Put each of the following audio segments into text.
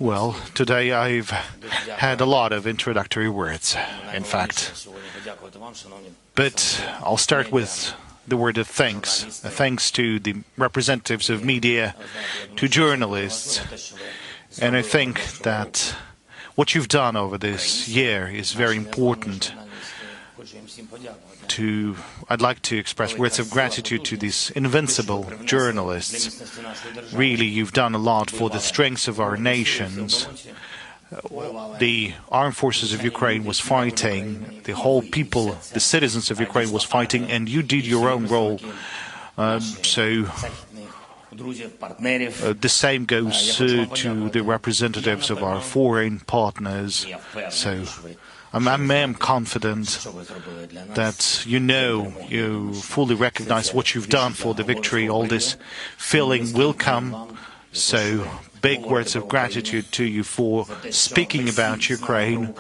Well, today I've had a lot of introductory words, in fact. But I'll start with the word of thanks. Thanks to the representatives of media, to journalists. And I think that what you've done over this year is very important. I'd like to express words of gratitude to these invincible journalists. Really, you've done a lot for the strengths of our nations. The armed forces of Ukraine was fighting, the whole people, the citizens of Ukraine was fighting, and you did your own role. The same goes to the representatives of our foreign partners. So I'm confident that you fully recognize what you've done for the victory. All this feeling will come. So big words of gratitude to you for speaking about Ukraine,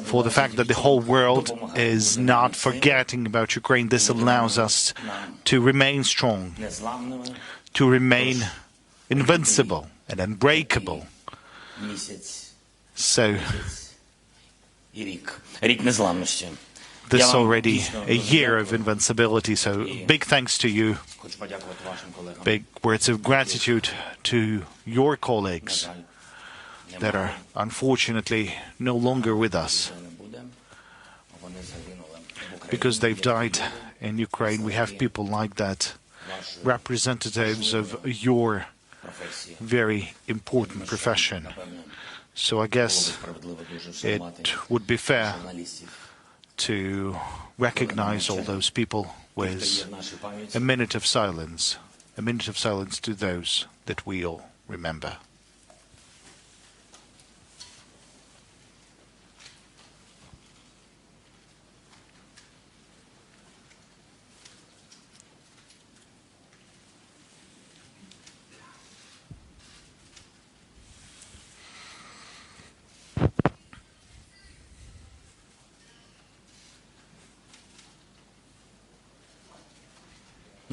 for the fact that the whole world is not forgetting about Ukraine. This allows us to remain strong, to remain invincible and unbreakable. So this is already a year of invincibility, so big thanks to you. Big words of gratitude to your colleagues that are unfortunately no longer with us because they've died in Ukraine. We have people like that, representatives of your very important profession. So I guess it would be fair to recognize all those people with a minute of silence to those that we all remember.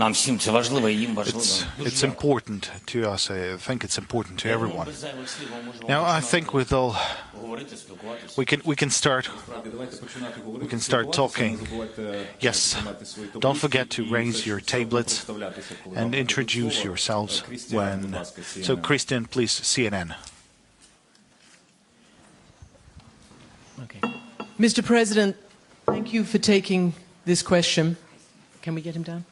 It's important to us. I think it's important to everyone. Now, I think we can start talking. Yes, don't forget to raise your tablets and introduce yourselves when. So, Christian, please, CNN. Okay. Mr. President, thank you for taking this question. Can we get him down?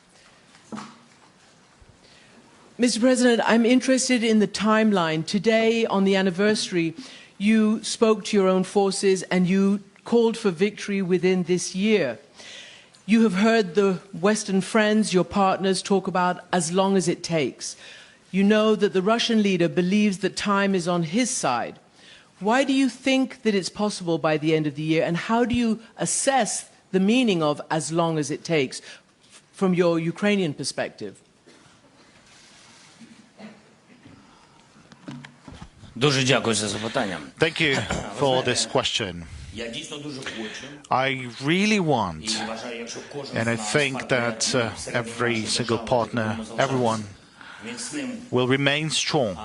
Mr. President, I'm interested in the timeline. Today, on the anniversary, you spoke to your own forces and you called for victory within this year. You have heard the Western friends, your partners, talk about as long as it takes. You know that the Russian leader believes that time is on his side. Why do you think that it's possible by the end of the year, and how do you assess the meaning of as long as it takes from your Ukrainian perspective? Thank you for this question. I really want, and I think that every single partner, everyone, will remain strong,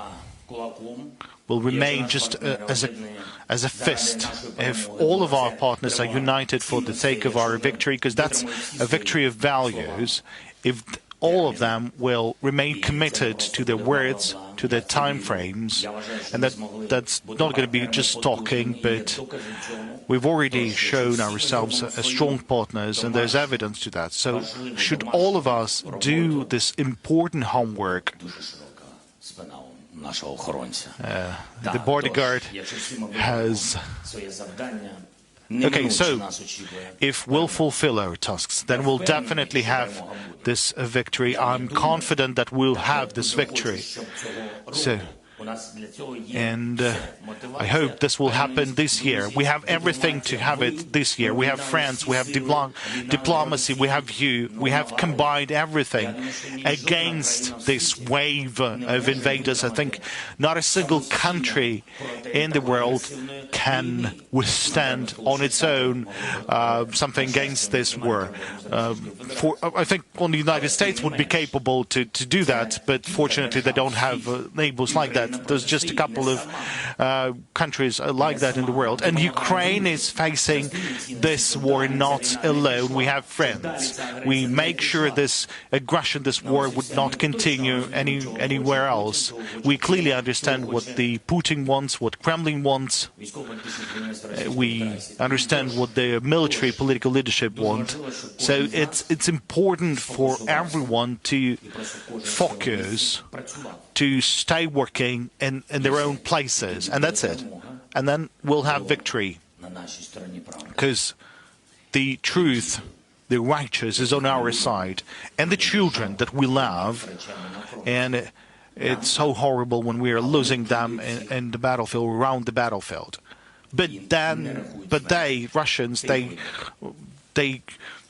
will remain just as a fist. If all of our partners are united for the sake of our victory, because that's a victory of values, if all of them will remain committed to their words, to their time frames, and that's not going to be just talking, but we've already shown ourselves as strong partners, and there's evidence to that. So should all of us do this important homework, the bodyguard has... Okay, so if we'll fulfill our tasks, then we'll definitely have this victory. I'm confident that we'll have this victory. And I hope this will happen this year. We have everything to have it this year. We have friends, we have diplomacy, we have you. We have combined everything against this wave of invaders. I think not a single country in the world can withstand on its own something against this war. I think only the United States would be capable to do that, but fortunately they don't have neighbors like that. There's just a couple of countries like that in the world. And Ukraine is facing this war not alone. We have friends. We make sure this aggression, this war would not continue anywhere else. We clearly understand what the Putin wants, what Kremlin wants. We understand what the military political leadership want. So it's important for everyone to focus, to stay working in their own places, and that's it. And then we'll have victory, because the truth, the righteous, is on our side, and the children that we love. And it's so horrible when we are losing them in the battlefield, around the battlefield. But they, Russians, they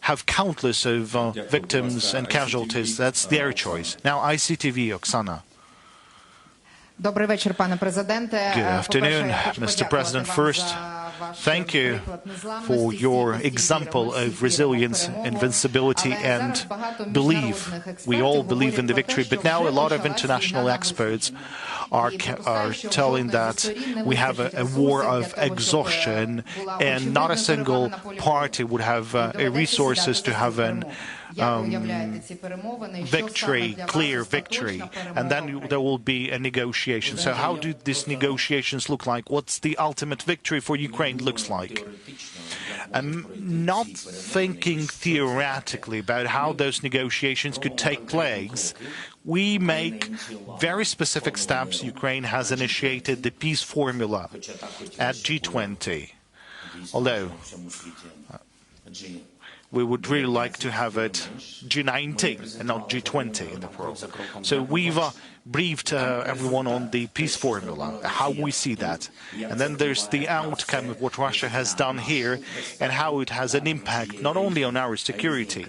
have countless of victims and casualties. That's their choice. Now, ICTV, Oksana. Good afternoon, Mr. President. First, thank you for your example of resilience, invincibility, and belief. We all believe in the victory, but now a lot of international experts are telling that we have a war of exhaustion, and not a single party would have resources to have an victory, clear victory, and then there will be a negotiation. So how do these negotiations look like? What's the ultimate victory for Ukraine looks like? I'm not thinking theoretically about how those negotiations could take place. We make very specific steps. Ukraine has initiated the peace formula at G20, although we would really like to have it G19 and not G20 in the world. So we've briefed everyone on the peace formula, how we see that. And then there's the outcome of what Russia has done here and how it has an impact not only on our security,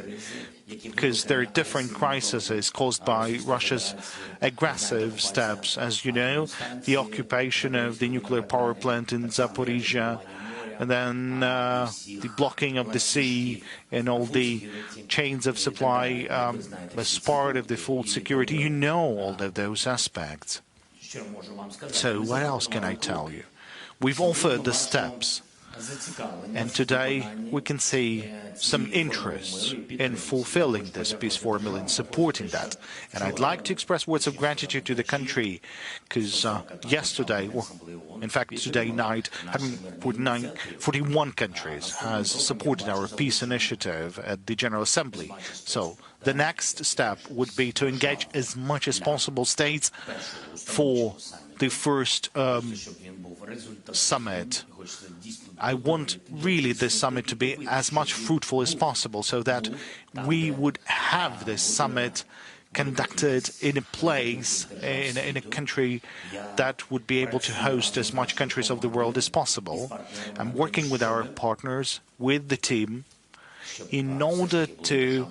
because there are different crises caused by Russia's aggressive steps. As you know, the occupation of the nuclear power plant in Zaporizhia, and then the blocking of the sea and all the chains of supply as part of the food security. You know all of those aspects. So what else can I tell you? We've offered the steps, and today we can see some interest in fulfilling this peace formula and supporting that. And I'd like to express words of gratitude to the country, because yesterday, or in fact today night, 141 countries has supported our peace initiative at the General Assembly. So the next step would be to engage as much as possible states for the first summit. I want really this summit to be as much fruitful as possible, so that we would have this summit conducted in a place, in a country that would be able to host as much countries of the world as possible. I'm working with our partners, with the team, in order to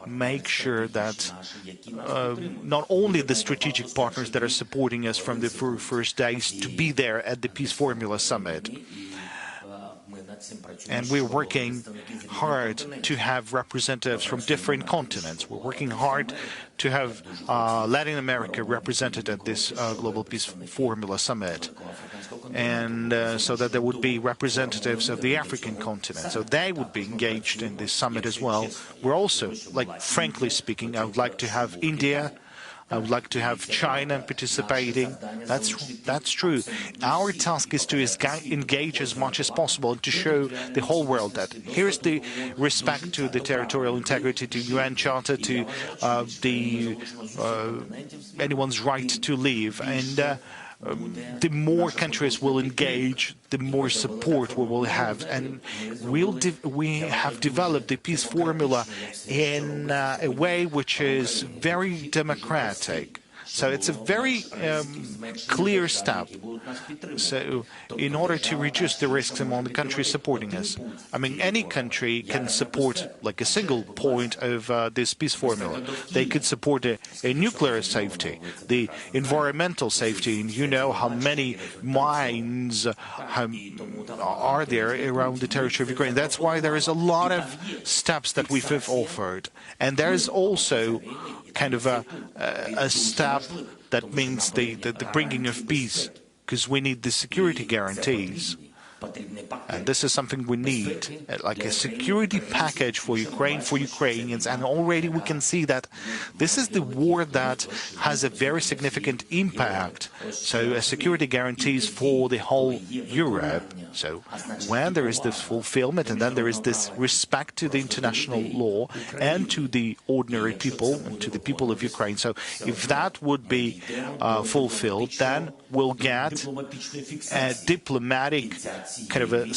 make sure that not only the strategic partners that are supporting us from the first days to be there at the Peace Formula Summit. And we're working hard to have representatives from different continents. We're working hard to have Latin America represented at this Global Peace Formula Summit, and so that there would be representatives of the African continent, so they would be engaged in this summit as well. We're also, frankly speaking, I would like to have India, I would like to have China participating. That's true. Our task is to engage as much as possible and to show the whole world that here's the respect to the territorial integrity, to UN Charter, to anyone's right to live. And the more countries will engage, the more support we will have. And we have developed the peace formula in a way which is very democratic. So it's a very clear step. So in order to reduce the risks among the countries supporting us, I mean, any country can support a single point of this peace formula. They could support a nuclear safety, the environmental safety, and you know how many mines are there around the territory of Ukraine. That's why there is a lot of steps that we've offered. And there is also kind of a step that means the bringing of peace, because we need the security guarantees. And this is something we need, like a security package for Ukraine, for Ukrainians. And already we can see that this is the war that has a very significant impact. So security guarantees for the whole Europe. So when there is this fulfillment, and then there is this respect to the international law and to the ordinary people and to the people of Ukraine. So if that would be fulfilled, then we'll get a diplomatic kind of an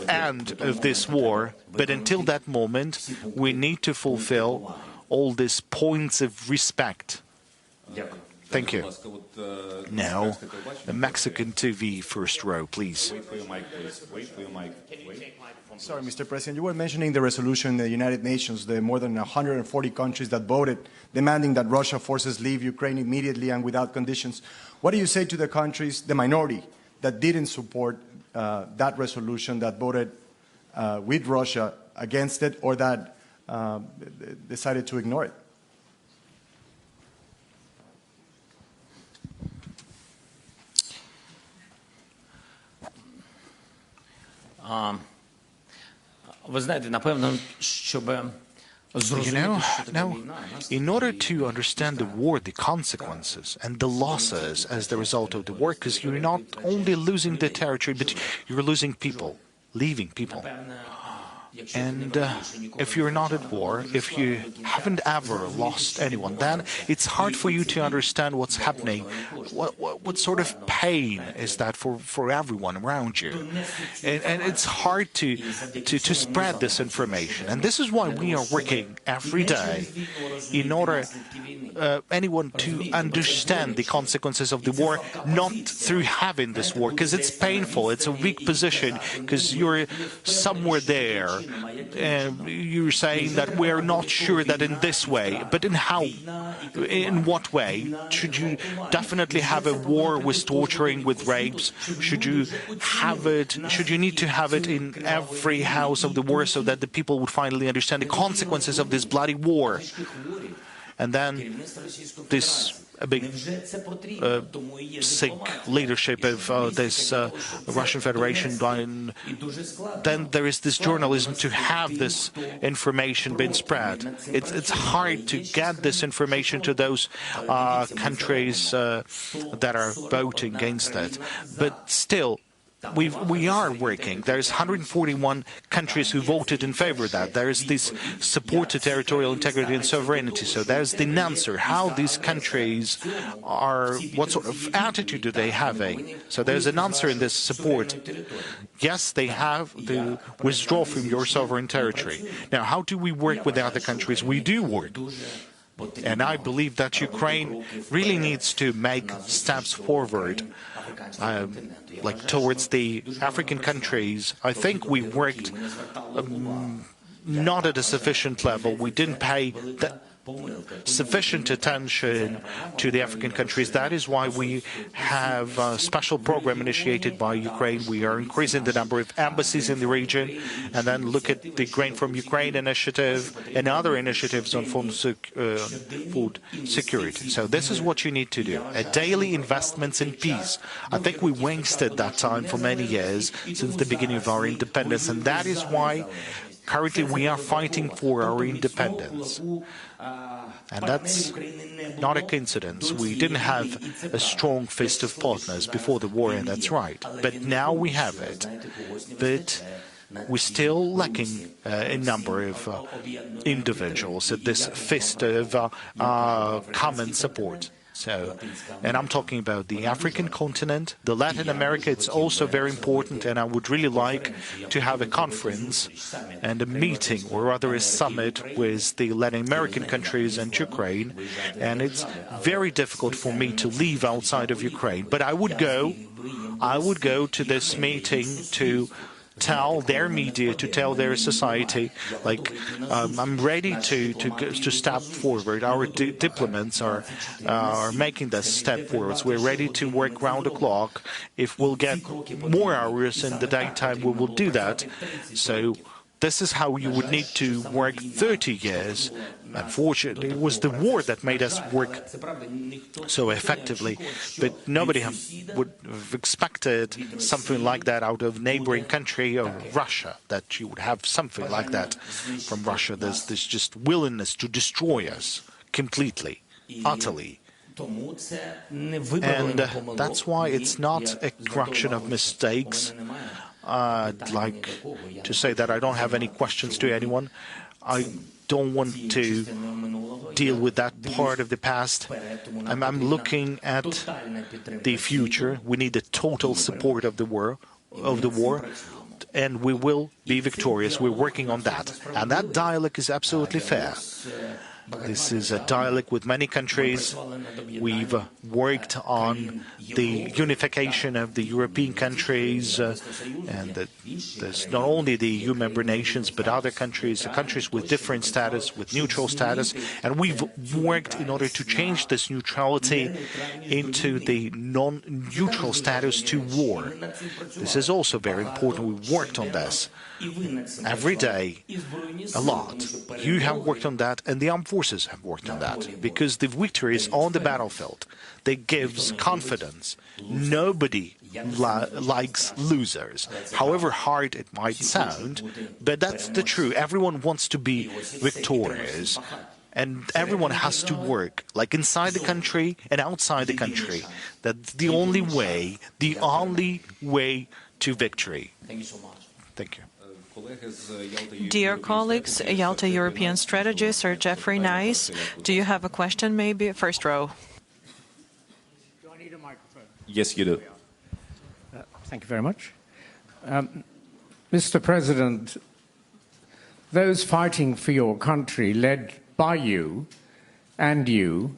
end of this war. But until that moment, we need to fulfill all these points of respect. Thank you. Now, the Mexican TV first row, please. Sorry, Mr. President, you were mentioning the resolution in the United Nations, the more than 140 countries that voted, demanding that Russia forces leave Ukraine immediately and without conditions. What do you say to the countries, the minority, that didn't support that resolution, that voted with Russia against it, or that decided to ignore it? Ви знаєте, напевно, щоб Now, in order to understand the war, the consequences and the losses as the result of the war, because you're not only losing the territory, but you're losing people, leaving people. And if you're not at war, if you haven't ever lost anyone, then it's hard for you to understand what's happening. What sort of pain is that for everyone around you? And it's hard to spread this information. And this is why we are working every day in order anyone to understand the consequences of the war, not through having this war, because it's painful, it's a weak position, because you're somewhere there. You're saying that we're not sure that in this way, but in what way? Should you definitely have a war with torturing, with rapes? Should you need to have it in every house of the war so that the people would finally understand the consequences of this bloody war? And then this big sick leadership of this Russian Federation, then there is this journalism to have this information being spread. It's hard to get this information to those countries that are voting against it. But still, we are working. There's 141 countries who voted in favor of that. There is this support to territorial integrity and sovereignty. So there's the answer. How these countries are, what sort of attitude do they have? So there's an answer in this support. Yes, they have to withdraw from your sovereign territory. Now, how do we work with the other countries? We do work. And I believe that Ukraine really needs to make steps forward, like towards the African countries. I think we worked not at a sufficient level. We didn't pay sufficient attention to the African countries. That is why we have a special program initiated by Ukraine. We are increasing the number of embassies in the region, and then look at the Grain from Ukraine initiative and other initiatives on food security. So this is what you need to do. A daily investments in peace. I think we wasted that time for many years since the beginning of our independence, and that is why currently we are fighting for our independence. And that's not a coincidence. We didn't have a strong fist of partners before the war, and that's right. But now we have it. But we're still lacking a number of individuals at this fist of common support. So, and I'm talking about the African continent, the Latin America. It's also very important, and I would really like to have a conference and a meeting, or rather a summit, with the Latin American countries and Ukraine. And it's very difficult for me to leave outside of Ukraine, but I would go to this meeting to tell their media, to tell their society, like, I'm ready to step forward. Our diplomats are making this step forwards. We're ready to work round the clock. If we'll get more hours in the daytime, we will do that. So this is how you would need to work 30 years unfortunately, it was the war that made us work so effectively, but nobody would have expected something like that out of neighboring country of Russia, that you would have something like that from Russia. There's this just willingness to destroy us completely, utterly. And that's why it's not a correction of mistakes. I'd like to say that I don't have any questions to anyone. I don't want to deal with that part of the past. I'm looking at the future. We need the total support of the war, and we will be victorious. We're working on that. And that dialogue is absolutely fair. This is a dialogue with many countries. We've worked on the unification of the European countries, and there's not only the EU member nations, but other countries, countries with different status, with neutral status, and we've worked in order to change this neutrality into the non-neutral status to war. This is also very important. We've worked on this every day, a lot. You have worked on that, and the armed forces have worked on that, because the victory is on the battlefield. That gives confidence. Nobody likes losers, however hard it might sound, but that's the truth. Everyone wants to be victorious, and everyone has to work, like inside the country and outside the country. That's the only way to victory. Thank you so much. Thank you. Dear colleagues, Yalta European Strategy, Sir Jeffrey Nice, do you have a question, maybe? First row. Do I need a microphone? Yes, you do. Thank you very much. Mr. President, those fighting for your country, led by you and you,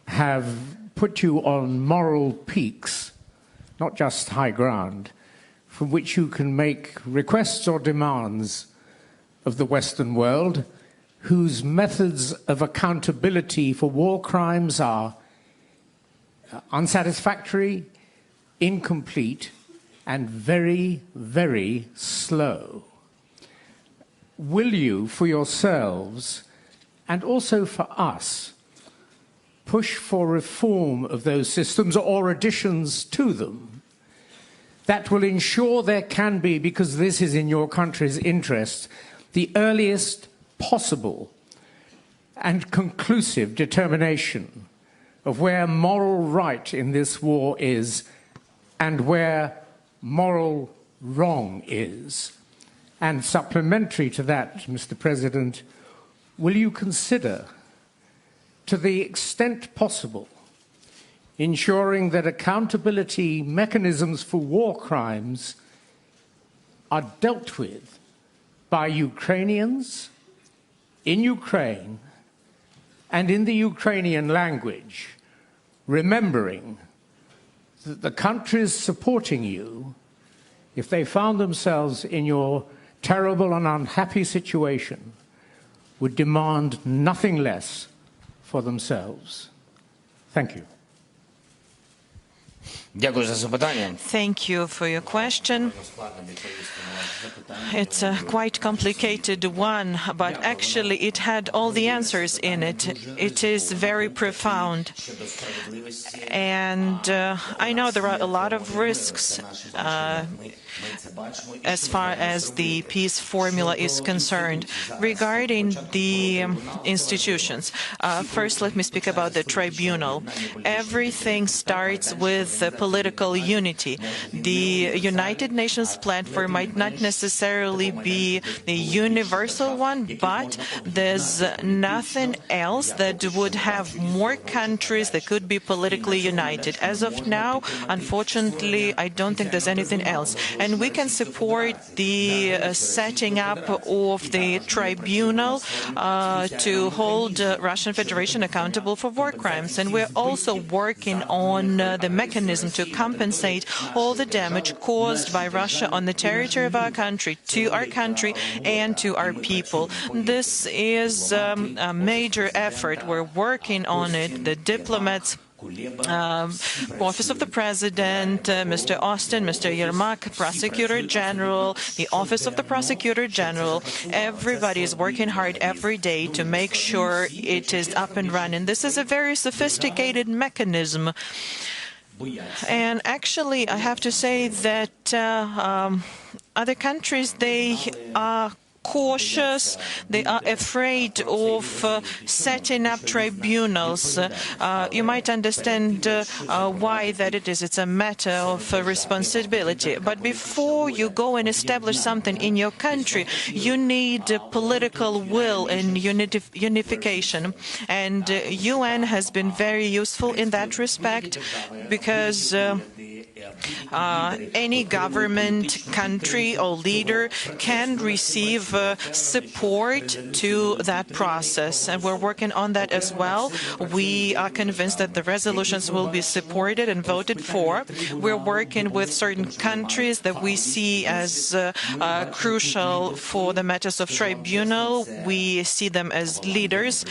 have put you on moral peaks, not just high ground, from which you can make requests or demands of the Western world, whose methods of accountability for war crimes are unsatisfactory, incomplete, and very, very slow. Will you, for yourselves, and also for us, push for reform of those systems or additions to them that will ensure there can be, because this is in your country's interest, the earliest possible and conclusive determination of where moral right in this war is and where moral wrong is? And supplementary to that, Mr. President, will you consider, to the extent possible, ensuring that accountability mechanisms for war crimes are dealt with by Ukrainians in Ukraine and in the Ukrainian language, remembering that the countries supporting you, if they found themselves in your terrible and unhappy situation, would demand nothing less for themselves? Thank you. Thank you for your question. It's a quite complicated one, but actually it had all the answers in it. It is very profound. And I know there are a lot of risks as far as the peace formula is concerned. Regarding the institutions, first let me speak about the tribunal. Everything starts with political unity. The United Nations platform might not necessarily be a universal one, but there's nothing else that would have more countries that could be politically united. As of now, unfortunately, I don't think there's anything else. And we can support the setting up of the tribunal to hold Russian Federation accountable for war crimes. And we're also working on the mechanism to compensate all the damage caused by Russia on the territory of our country, to our country and to our people. This is a major effort. We're working on it. The diplomats Office of the President, Mr. Austin, Mr. Yermak, Prosecutor General, the Office of the Prosecutor General. Everybody is working hard every day to make sure it is up and running. This is a very sophisticated mechanism. And actually, I have to say that other countries, they are cautious, they are afraid of setting up tribunals. You might understand why that it is. It's a matter of responsibility. But before you go and establish something in your country, you need political will and unification. And UN has been very useful in that respect because any government, country or leader can receive support to that process, and we're working on that as well. We are convinced that the resolutions will be supported and voted for. We're working with certain countries that we see as crucial for the matters of tribunal. We see them as leaders.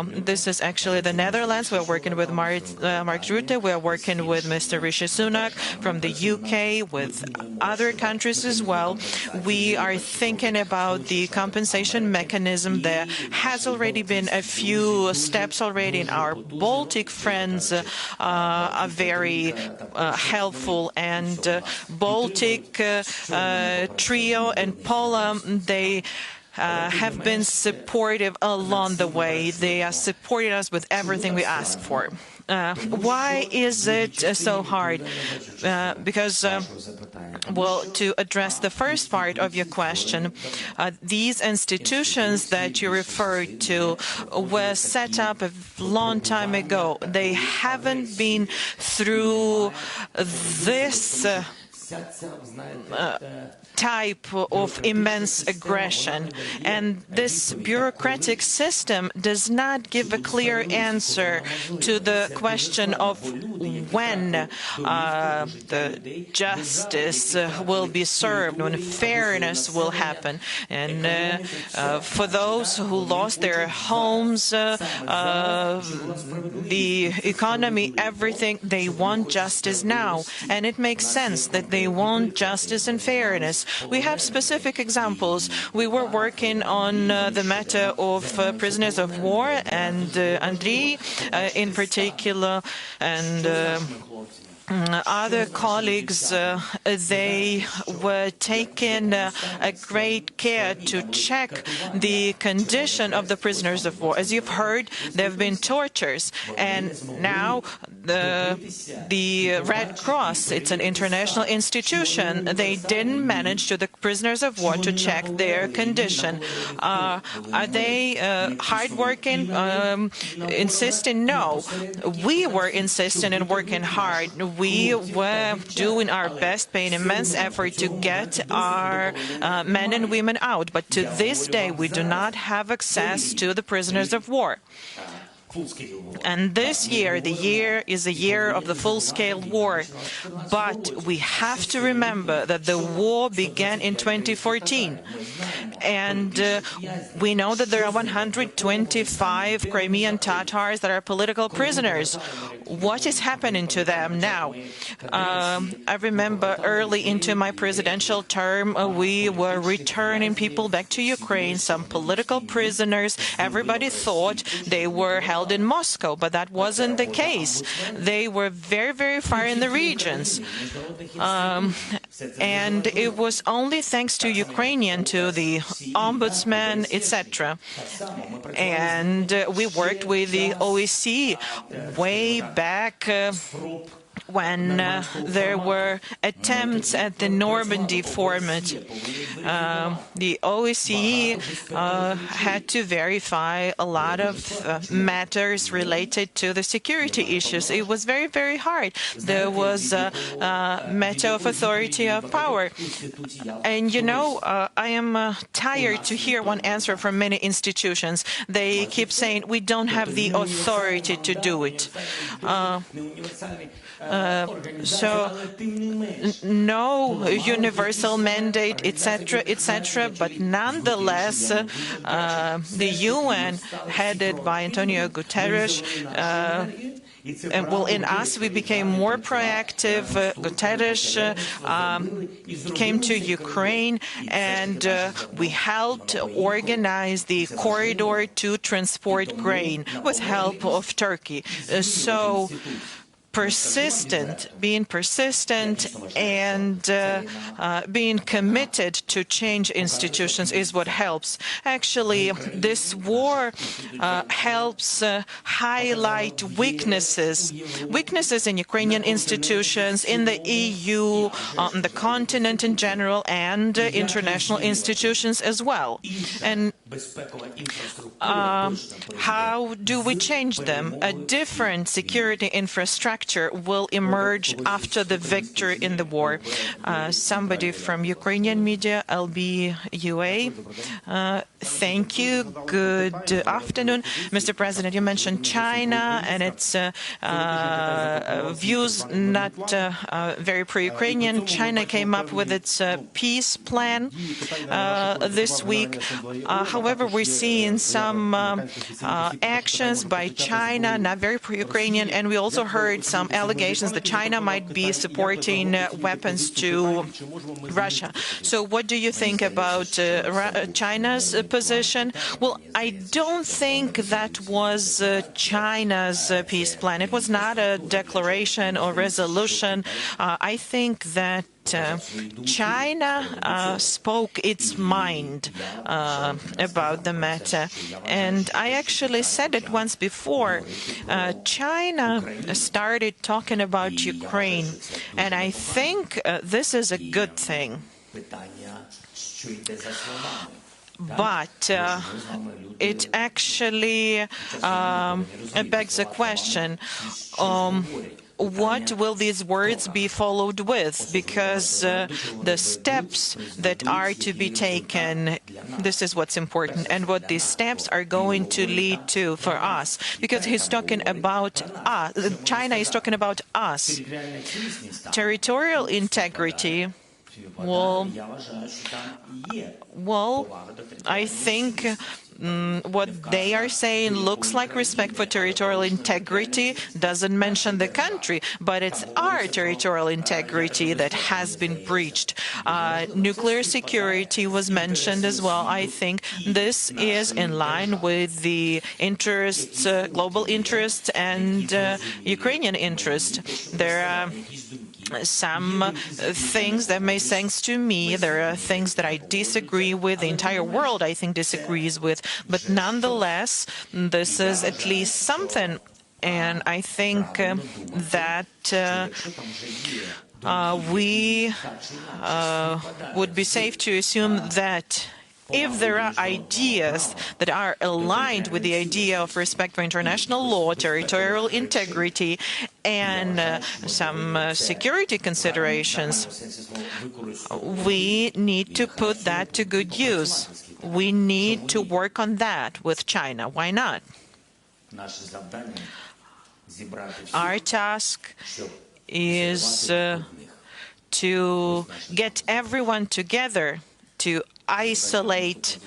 This is actually the Netherlands. We're working with Mark Rutte. We're working with Mr. Rishi Sunak from the UK, with other countries as well. We are thinking about the compensation mechanism. There has already been a few steps already, and our Baltic friends are very helpful. And Baltic Trio and Poland, they have been supportive along the way. They are supporting us with everything we ask for. Why is it so hard? Because, well, to address the first part of your question, these institutions that you referred to were set up a long time ago. They haven't been through this type of immense aggression, and this bureaucratic system does not give a clear answer to the question of when the justice will be served, when fairness will happen. And for those who lost their homes, the economy, everything, they want justice now, and it makes sense that they want justice and fairness. We have specific examples. We were working on the matter of prisoners of war, and Andriy in particular, and other colleagues, they were taking a great care to check the condition of the prisoners of war. As you've heard, there have been tortures, and now the Red Cross, it's an international institution, they didn't manage to the prisoners of war to check their condition. Are they hardworking, insisting? No. We were insisting and working hard. We were doing our best, paying immense effort to get our men and women out. But to this day, we do not have access to the prisoners of war. And this year, the year is a year of the full-scale war. But we have to remember that the war began in 2014. And we know that there are 125 Crimean Tatars that are political prisoners. What is happening to them now? I remember early into my presidential term, we were returning people back to Ukraine, some political prisoners. Everybody thought they were held in Moscow, but that wasn't the case. They were very, very far in the regions. And it was only thanks to Ukrainian, to the ombudsman, etc. And we worked with the OSCE way back when there were attempts at the Normandy format. The OSCE had to verify a lot of matters related to the security issues. It was very, very hard. There was a matter of authority of power. And, you know, I am tired to hear one answer from many institutions. They keep saying, we don't have the authority to do it. So no universal mandate, etc., etc. But nonetheless, the UN, headed by Antonio Guterres, well, in us, we became more proactive. Guterres came to Ukraine, and we helped organize the corridor to transport grain with help of Turkey. So being persistent and being committed to change institutions is what helps. Actually, this war helps highlight weaknesses in Ukrainian institutions, in the EU, on the continent in general, and international institutions as well. And how do we change them? A different security infrastructure will emerge after the victory in the war. Somebody from Ukrainian media, LBUA. Thank you. Good afternoon. Mr. President, you mentioned China and its views not very pro-Ukrainian. China came up with its peace plan this week. However, we're seeing some actions by China, not very pro-Ukrainian, and we also heard some allegations that China might be supporting weapons to Russia. So what do you think about China's position? Well, I don't think that was China's peace plan. It was not a declaration or resolution. I think that China spoke its mind about the matter. And I actually said it once before. China started talking about Ukraine, and I think this is a good thing. But it actually begs a question. What will these words be followed with? Because the steps that are to be taken, this is what's important, and what these steps are going to lead to for us. Because he's talking about us, China is talking about us. Territorial integrity, well, I think what they are saying looks like respect for territorial integrity, doesn't mention the country, but it's our territorial integrity that has been breached. Nuclear security was mentioned as well. I think this is in line with the interests, global interests, and Ukrainian interests. There are some things that make sense to me. There are things that I disagree with, the entire world I think disagrees with, but nonetheless, this is at least something. And I think that we would be safe to assume that if there are ideas that are aligned with the idea of respect for international law, territorial integrity, and some security considerations, we need to put that to good use. We need to work on that with China. Why not? Our task is to get everyone together to isolate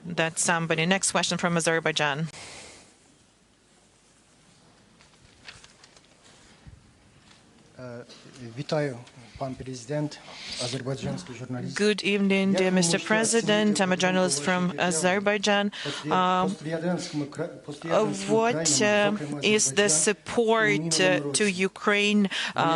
that somebody. Next question from Azerbaijan. Good evening, dear Mr. President. I'm a journalist from Azerbaijan. What is the support to Ukraine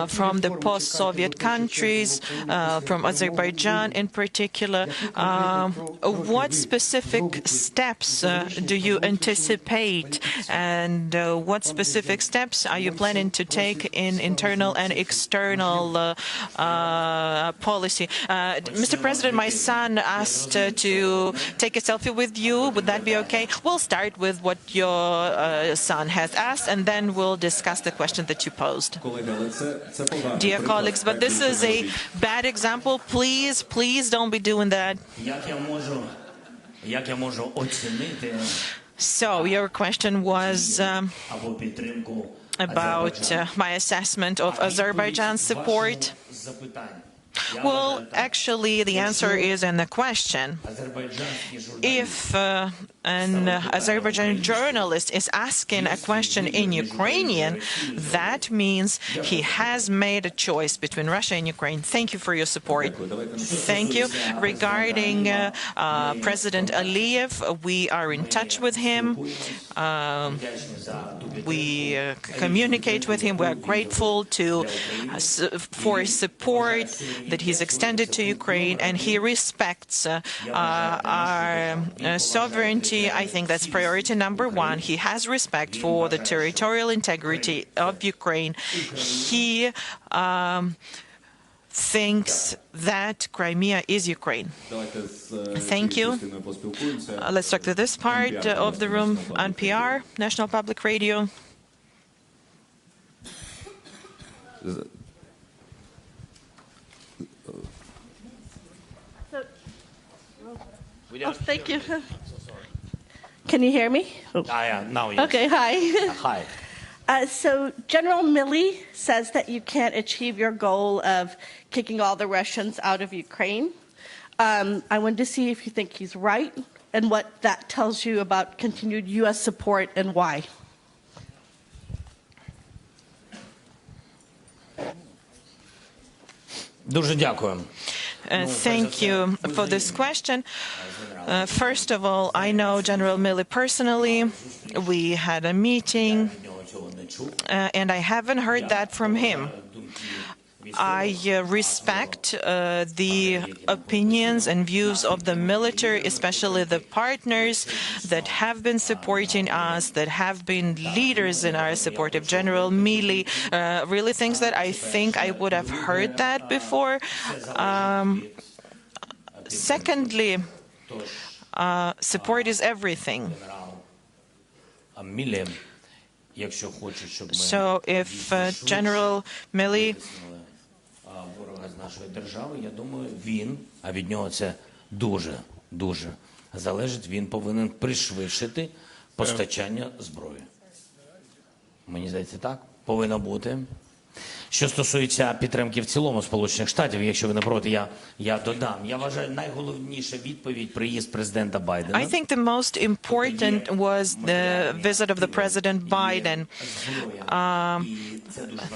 from the post-Soviet countries, from Azerbaijan in particular? What specific steps do you anticipate, and what specific steps are you planning to take in internal and external policy? Mr. President, my son asked to take a selfie with you. Would that be okay? We'll start with what your son has asked, and then we'll discuss the question that you posed. Dear colleagues, but this is a bad example. Please, please don't be doing that. So your question was about my assessment of Azerbaijan's support. Well, actually, the answer is in the question. If an Azerbaijani journalist is asking a question in Ukrainian, that means he has made a choice between Russia and Ukraine. Thank you for your support. Thank you. Regarding President Aliyev, we are in touch with him. We communicate with him. We are grateful for support that he's extended to Ukraine, and he respects our sovereignty. I think that's priority number one. He has respect for the territorial integrity of Ukraine. He thinks that Crimea is Ukraine. Thank you. Let's talk to this part of the room. NPR, National Public Radio. Oh, thank you. Can you hear me? Oh. Now, yes. Okay, hi. Hi. So General Milley says that you can't achieve your goal of kicking all the Russians out of Ukraine. I wanted to see if you think he's right and what that tells you about continued U.S. support and why. Дуже дякую. Thank you for this question. First of all, I know General Milley personally. We had a meeting, and I haven't heard that from him. I respect the opinions and views of the military, especially the partners that have been supporting us, that have been leaders in our support. If General Milley really thinks that, I think I would have heard that before. Secondly, support is everything. So if General Milley з нашої держави, я думаю, він, а від нього це дуже залежить, він повинен пришвидшити постачання зброї. Мені здається, так повинно бути. Що стосується підтримки в цілому Сполучених Штатів, якщо ви не проти, я додам. Я вважаю, найголовніша відповідь приїзд президента Байдена. I think the most important was the visit of the President Biden.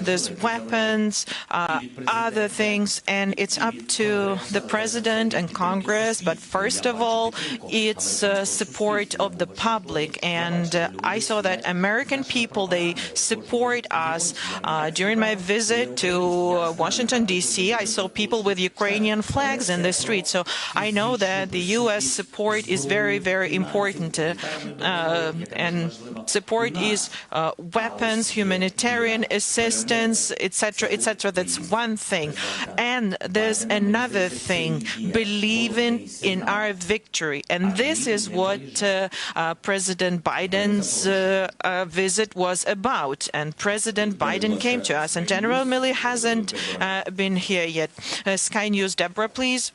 There's weapons, other things, and it's up to the President and Congress. But first of all, it's support of the public. And I saw that American people, they support us. During my visit to Washington, D.C., I saw people with Ukrainian flags in the street. So I know that the U.S. support is very, very important. And support is weapons, humanitarian assistance, etc., etc. That's one thing. And there's another thing, believing in our victory. And this is what President Biden's visit was about. And President Biden came to us. And General Milley hasn't been here yet. Sky News, Deborah, please.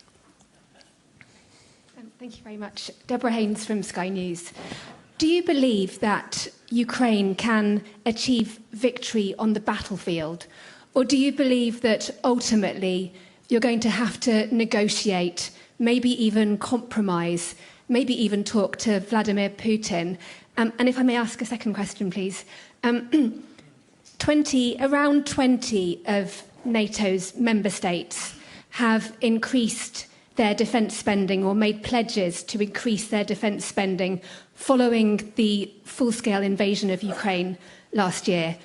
Thank you very much. Deborah Haynes from Sky News. Do you believe that Ukraine can achieve victory on the battlefield? Or do you believe that ultimately you're going to have to negotiate, maybe even compromise, maybe even talk to Vladimir Putin? And if I may ask a second question, please. Around 20 of NATO's member states have increased their defence spending or made pledges to increase their defence spending following the full-scale invasion of Ukraine last year.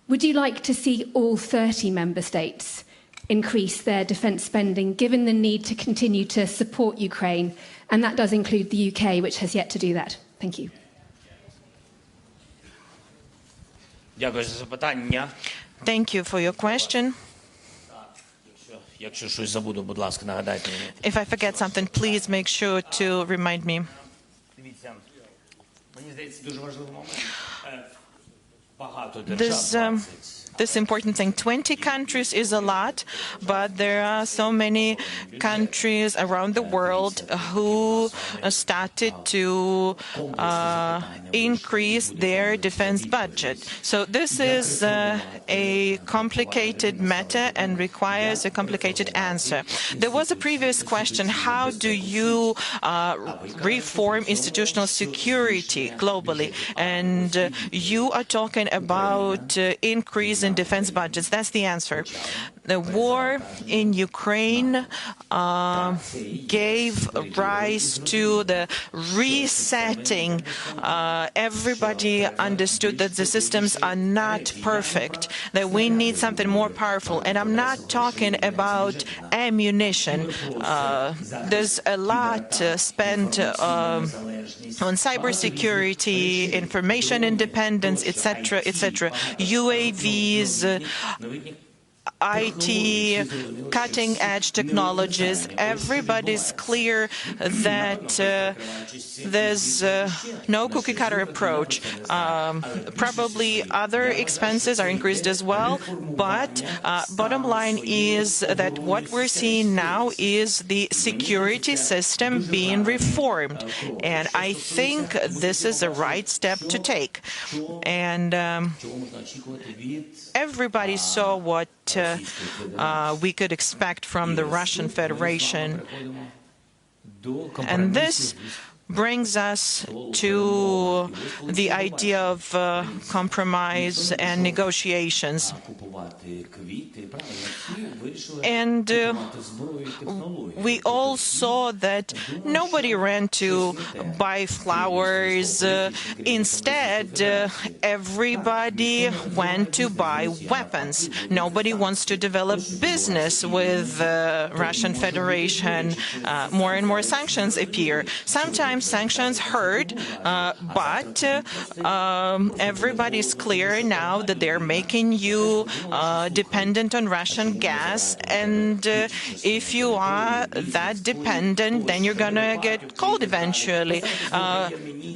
Would you like to see all 30 member states increase their defence spending, given the need to continue to support Ukraine? And that does include the UK, which has yet to do that. Thank you. Thank you for your question. If I forget something, please make sure to remind me. This important thing, 20 countries is a lot, but there are so many countries around the world who started to increase their defense budget. So this is a complicated matter and requires a complicated answer. There was a previous question: how do you reform institutional security globally? And you are talking about increase in defense budgets. That's the answer. The war in Ukraine gave rise to the resetting. Everybody understood that the systems are not perfect, that we need something more powerful. And I'm not talking about ammunition. There's a lot spent on cybersecurity, information independence, etc., etc. UAVs, IT, cutting-edge technologies. Everybody's clear that there's no cookie-cutter approach. Probably other expenses are increased as well, but bottom line is that what we're seeing now is the security system being reformed, and I think this is the right step to take. And everybody saw what we could expect from the Russian Federation. And this brings us to the idea of compromise and negotiations. And we all saw that nobody ran to buy flowers. Instead, everybody went to buy weapons. Nobody wants to develop business with the Russian Federation. More and more sanctions appear. Sometimes sanctions hurt, but everybody's clear now that they're making you dependent on Russian gas, and if you are that dependent, then you're gonna get cold eventually,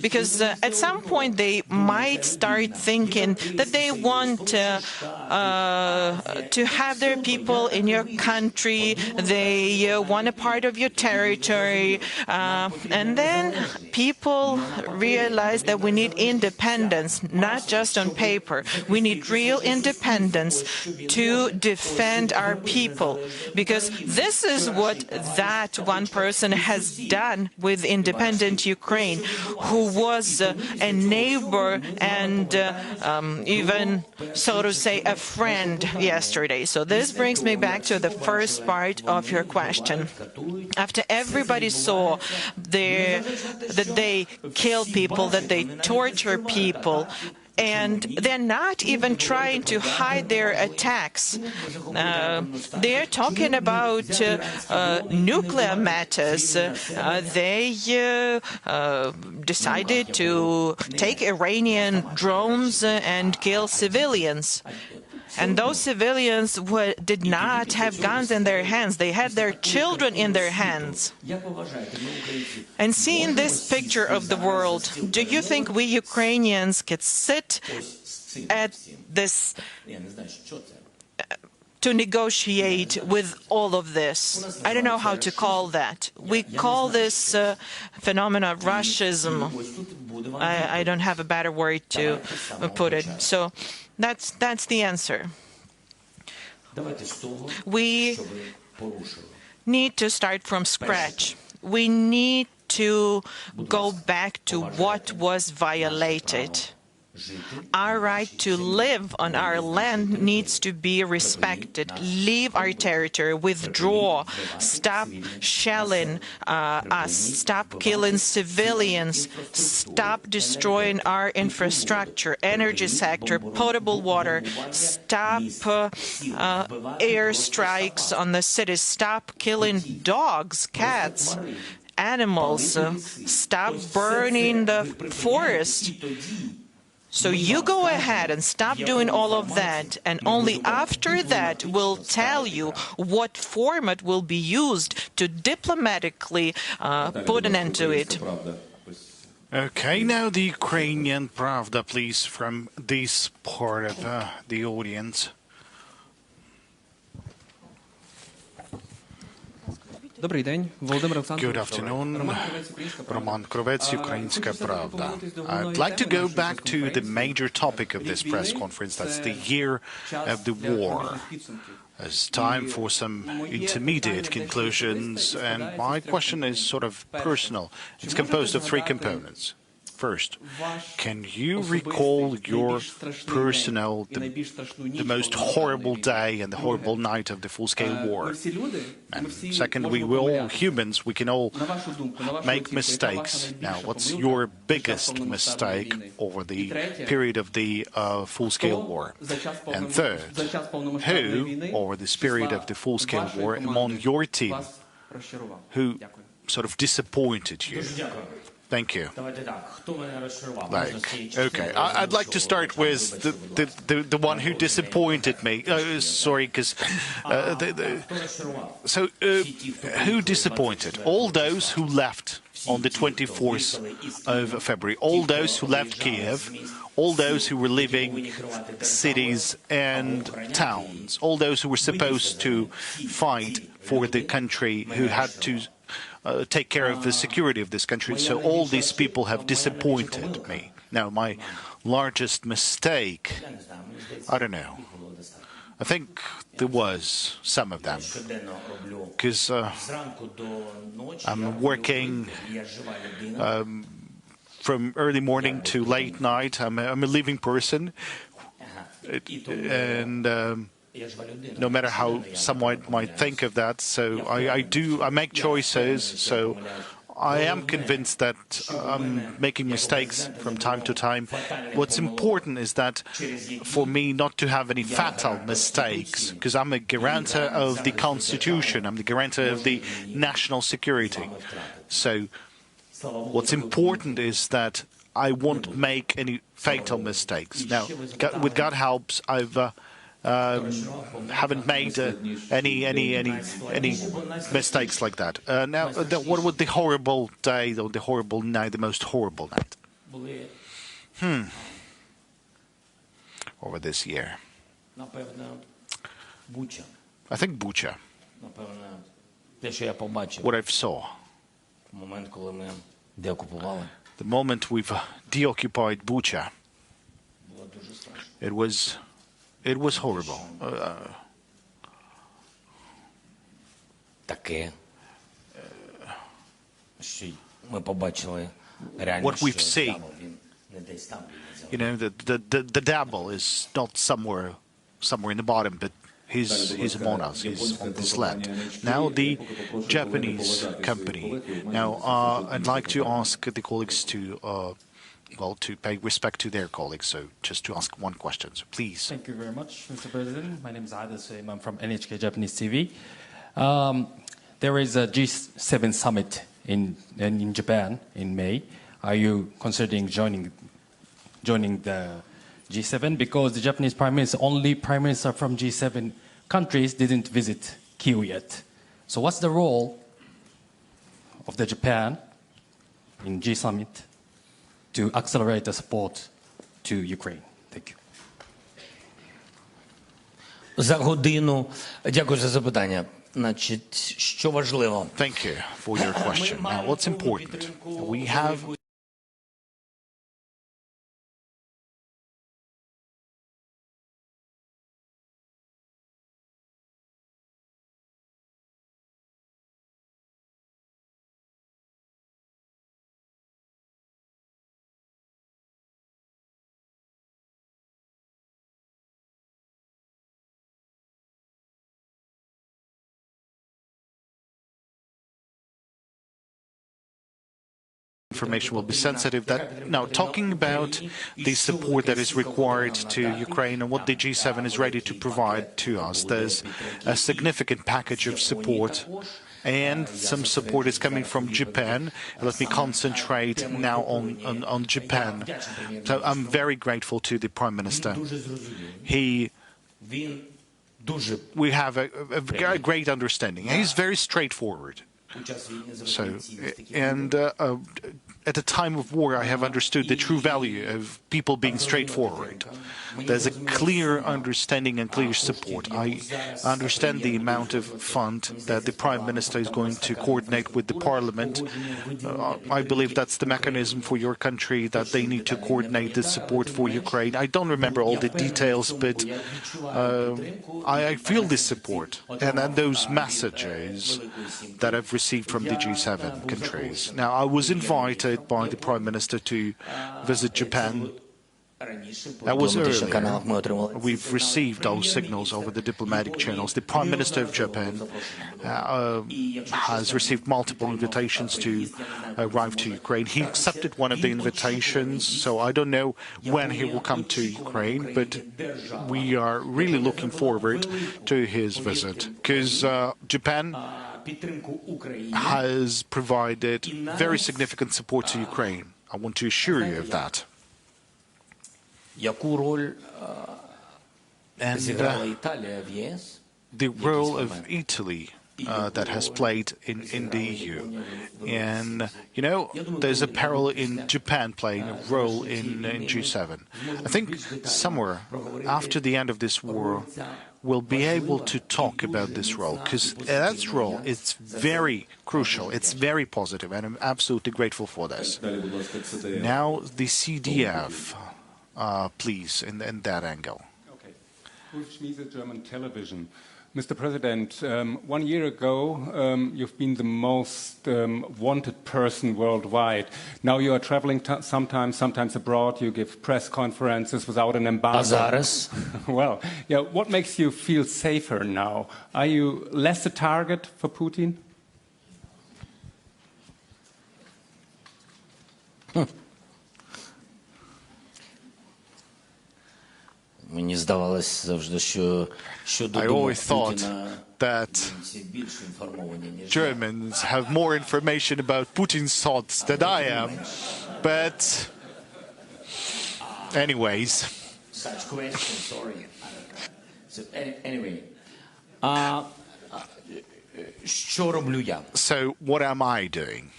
because at some point they might start thinking that they want to have their people in your country, they want a part of your territory, and then people realize that we need independence, not just on paper. We need real independence to defend our people, because this is what that one person has done with independent Ukraine, who was a neighbor and even, so to say, a friend yesterday. So this brings me back to the first part of your question. After everybody saw that they kill people, that they torture people, and they're not even trying to hide their attacks. They're talking about nuclear matters. They decided to take Iranian drones and kill civilians. And those civilians did not have guns in their hands. They had their children in their hands. And seeing this picture of the world, do you think we Ukrainians could sit at this to negotiate with all of this? I don't know how to call that. We call this phenomena Russism. I don't have a better word to put it. So that's the answer. We need to start from scratch. We need to go back to what was violated. Our right to live on our land needs to be respected. Leave our territory, withdraw, stop shelling us, stop killing civilians, stop destroying our infrastructure, energy sector, potable water, stop air strikes on the cities, stop killing dogs, cats, animals, stop burning the forest. So you go ahead and stop doing all of that, and only after that we'll tell you what format will be used to diplomatically put an end to it. Okay, now the Ukrainian Pravda, please, from this part of the audience. Good afternoon. Roman Krovets, Ukrainska Pravda. I'd like to go back to the major topic of this press conference. That's the year of the war. It's time for some intermediate conclusions, and my question is sort of personal. It's composed of three components. First, can you recall your personal, the most horrible day and the horrible night of the full-scale war? And second, we all humans, we can all make mistakes. Now, what's your biggest mistake over the period of the full-scale war? And third, who, over this period of the full-scale war, among your team, who sort of disappointed you? Thank you. Okay, I'd like to start with the one who disappointed me. Sorry, because who disappointed? All those who left on the 24th of February, all those who left Kiev, all those who were leaving cities and towns, all those who were supposed to fight for the country, who had to take care of the security of this country. So all these people have disappointed me. Now, my largest mistake, I don't know. I think there was some of them, because I'm working from early morning to late night. I'm a living person, and no matter how someone might think of that, so I make choices, so I am convinced that I'm making mistakes from time to time. What's important is that for me not to have any fatal mistakes, because I'm a guarantor of the Constitution, I'm the guarantor of the national security. So what's important is that I won't make any fatal mistakes. Now, with God's help, I've haven't made any mistakes like that. Now, what was the horrible day, or the horrible night, the most horrible night? Over this year, I think Bucha. What I saw, the moment we've deoccupied Bucha, it was horrible. What we've seen, you know, the devil is not somewhere in the bottom, but he's among us. He's on this land. Now the Japanese company. Now I'd like to ask the colleagues to to pay respect to their colleagues, so just to ask one question, so please. Thank you very much, Mr. President. My name is Ada Suim. I'm from NHK Japanese TV. There is a G7 summit in Japan in May. Are you considering joining the G7? Because the Japanese Prime Minister, only Prime Minister from G7 countries didn't visit Kyiv yet. So what's the role of the Japan in G summit to accelerate the support to Ukraine? Thank you. За годину. Дякую за запитання. Значить, що важливо? Thank you for your question. Now, what's important? We have information will be sensitive. That now, talking about the support that is required to Ukraine and what the G7 is ready to provide to us, there's a significant package of support, and some support is coming from Japan. Let me concentrate now on Japan. So I'm very grateful to the Prime Minister. We have a great understanding. He's very straightforward. So, and at a time of war, I have understood the true value of people being straightforward. There's a clear understanding and clear support. I understand the amount of fund that the Prime Minister is going to coordinate with the Parliament. I believe that's the mechanism for your country, that they need to coordinate the support for Ukraine. I don't remember all the details, but I feel this support and those messages that I've received from the G7 countries. Now, I was invited by the Prime Minister to visit Japan. That was earlier. We've received those signals over the diplomatic channels. The Prime Minister of Japan has received multiple invitations to arrive to Ukraine. He accepted one of the invitations, so I don't know when he will come to Ukraine, but we are really looking forward to his visit, because Japan has provided very significant support to Ukraine. I want to assure you of that. And the role of Italy that has played in the EU. And, you know, there's a parallel in Japan playing a role in G7. I think somewhere after the end of this war, we'll be able to talk about this role, because that role is very crucial, it's very positive, and I'm absolutely grateful for this. Now, the CDF. Please, in that angle. Okay. Ulf Schmiese, German television. Mr. President, 1 year ago, you've been the most wanted person worldwide. Now you are traveling sometimes abroad. You give press conferences without an embargo. Well, yeah. What makes you feel safer now? Are you less a target for Putin? I always thought that Germans have more information about Putin's thoughts than I am, but anyways. Such questions, sorry. So anyway, so what am I doing?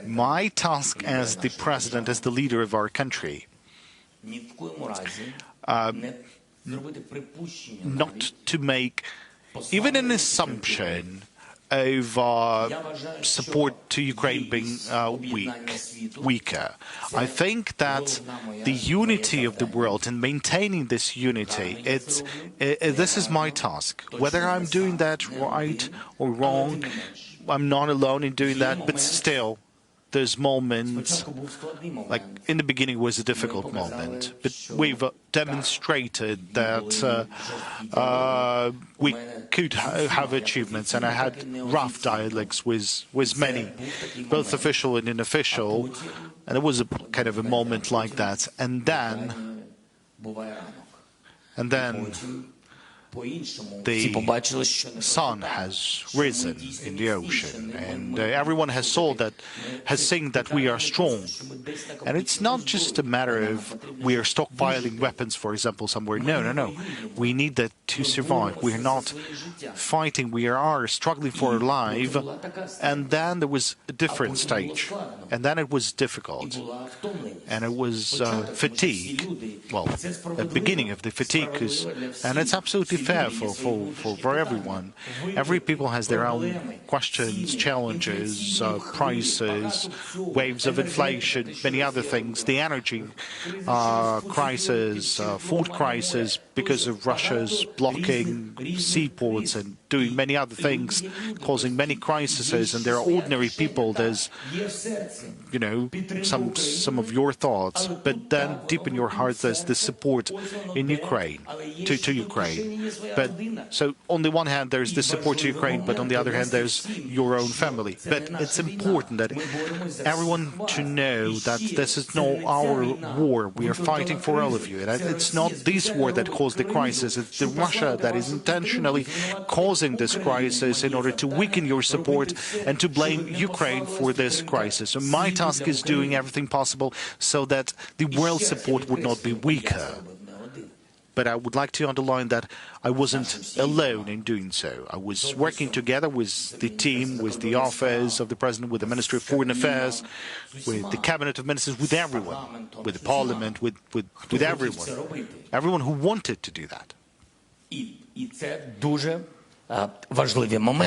My task as the president, as the leader of our country, not to make even an assumption of support to Ukraine being weaker. I think that the unity of the world and maintaining this unity, this is my task. Whether I'm doing that right or wrong, I'm not alone in doing that, but still, there's moments, like in the beginning was a difficult moment, but we've demonstrated that we could have achievements, and I had rough dialogues with many, both official and unofficial, and it was a kind of a moment like that, and then the sun has risen in the ocean, and everyone has seen that we are strong. And it's not just a matter of we are stockpiling weapons, for example, somewhere. No. We need that to survive. We are not fighting. We are struggling for our life. And then there was a different stage. And then it was difficult. And it was fatigue. Well, the beginning of the fatigue. And it's absolutely fair for everyone. Every people has their own questions, challenges, prices, waves of inflation, many other things. The energy crisis, food crisis because of Russia's blocking seaports and doing many other things, causing many crises. And there are ordinary people. There's, you know, some of your thoughts, but then deep in your heart there's the support in Ukraine, to Ukraine. But so on the one hand there's the support to Ukraine, but on the other hand there's your own family. But it's important that everyone to know that this is not our war. We are fighting for all of you. And it's not this war that caused the crisis. It's the Russia that is intentionally causing this crisis in order to weaken your support and to blame Ukraine for this crisis. So my task is doing everything possible so that the world support would not be weaker. But I would like to underline that I wasn't alone in doing so. I was working together with the team, with the office of the President, with the Ministry of Foreign Affairs, with the Cabinet of Ministers, with everyone, with the Parliament, with everyone. Everyone who wanted to do that. And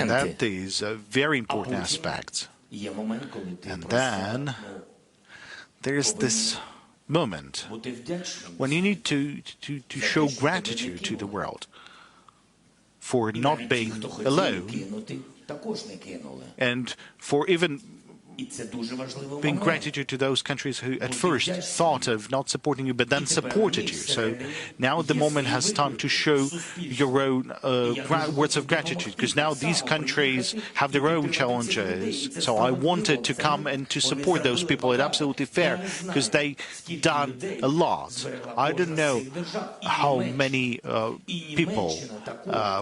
that is a very important aspect. And then there's this moment when you need to show gratitude to the world for not being alone and for even being gratitude to those countries who at first thought of not supporting you but then supported you. So now the moment has time to show your own words of gratitude, because now these countries have their own challenges. So I wanted to come and to support those people. It's absolutely fair, because they done a lot. I don't know how many people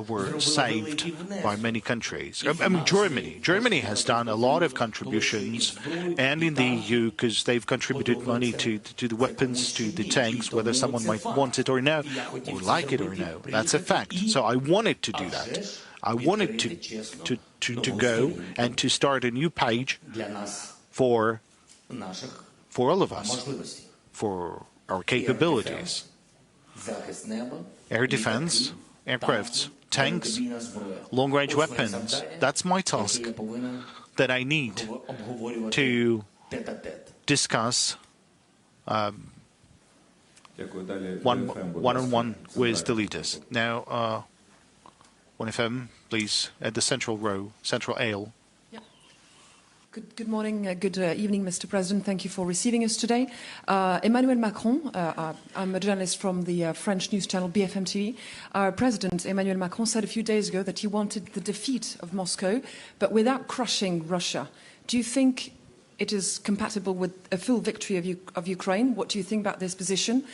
were saved by many countries. I mean, Germany has done a lot of contributions, and in the EU, because they've contributed money to the weapons, to the tanks, whether someone might want it or no, or like it or no. That's a fact. So I wanted to do that. I wanted to go and to start a new page for all of us, for our capabilities. Air defense, aircrafts, tanks, long-range weapons. That's my task that I need to discuss one-on-one with the leaders. Now, 1FM, please, at the central row, central aisle. Good morning, good evening, Mr. President. Thank you for receiving us today. Emmanuel Macron, I'm a journalist from the French news channel BFM TV. Our President, Emmanuel Macron, said a few days ago that he wanted the defeat of Moscow, but without crushing Russia. Do you think it is compatible with a full victory of Ukraine? What do you think about this position?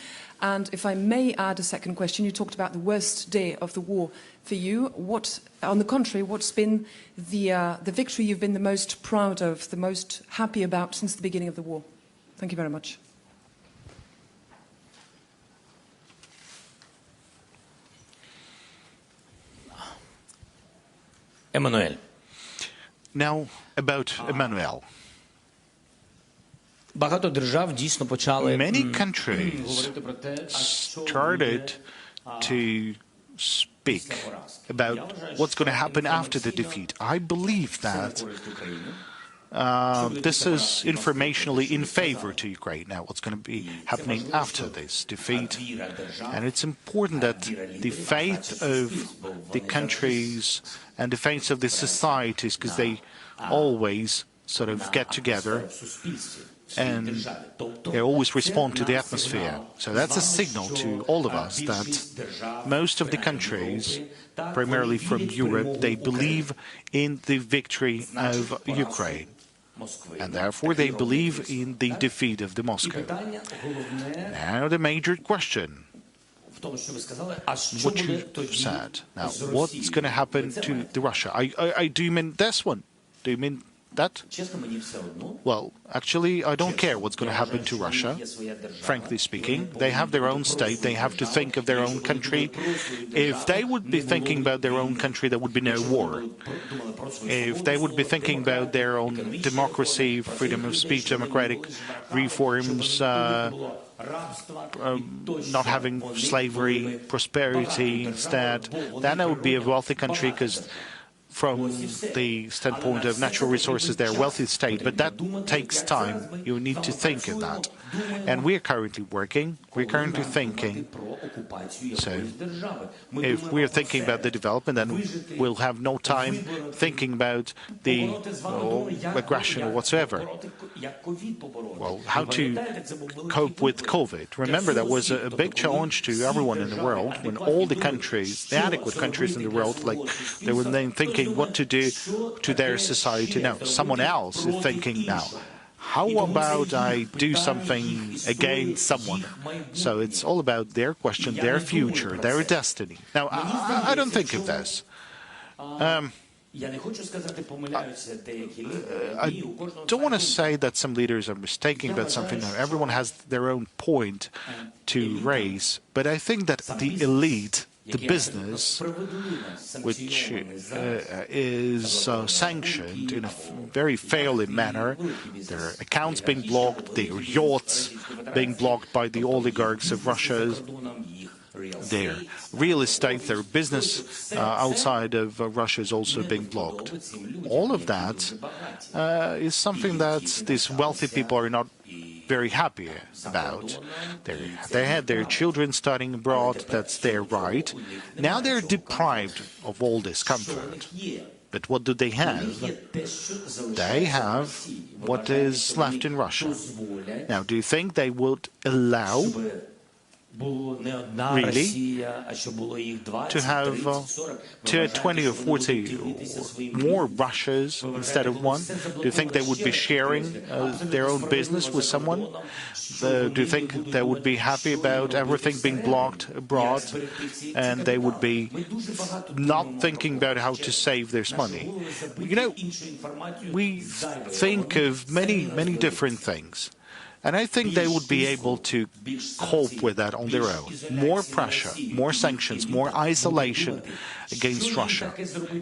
And if I may add a second question, you talked about the worst day of the war for you. What, on the contrary, what's been the victory you've been the most proud of, the most happy about since the beginning of the war? Thank you very much. Emmanuel. Now, about Emmanuel. Many countries started to speak about what's going to happen after the defeat. I believe that this is informationally in favor to Ukraine. Now, what's going to be happening after this defeat? And it's important that the faith of the countries and the faith of the societies, because they always sort of get together and they always respond to the atmosphere. So that's a signal to all of us that most of the countries, primarily from Europe, they believe in the victory of Ukraine. And therefore they believe in the defeat of the Moscow. Now the major question, what you said. Now, what's going to happen to Russia? Do you mean this one? Do you mean that? Well, actually, I don't care what's going to happen to Russia, frankly speaking. They have their own state. They have to think of their own country. If they would be thinking about their own country, there would be no war. If they would be thinking about their own democracy, freedom of speech, democratic reforms, not having slavery, prosperity instead, then it would be a wealthy country, because from the standpoint of natural resources, they're a wealthy state, but that takes time. You need to think of that. And we are currently working, we're currently thinking. So if we're thinking about the development, then we'll have no time thinking about the aggression or whatsoever. Well, how to cope with COVID. Remember, that was a big challenge to everyone in the world, when all the countries, the adequate countries in the world, like they were then thinking what to do to their society. Now, someone else is thinking now, how about I do something against someone? So it's all about their question, their future, their destiny. Now, I don't think of this. I don't want to say that some leaders are mistaken about something. Everyone has their own point to raise, but I think that the elite, the business, which is sanctioned in a very failing manner, their accounts being blocked, their yachts being blocked by the oligarchs of Russia, their real estate, their business outside of Russia is also being blocked. All of that is something that these wealthy people are not very happy about. They had their children studying abroad, that's their right. Now they're deprived of all this comfort. But what do they have? They have what is left in Russia. Now, do you think they would allow really to have 20 or 40 or more Russias instead of one? Do you think they would be sharing their own business with someone? Do you think they would be happy about everything being blocked abroad and they would be not thinking about how to save their money? You know, we think of many different things. And I think they would be able to cope with that on their own. More pressure, more sanctions, more isolation against Russia.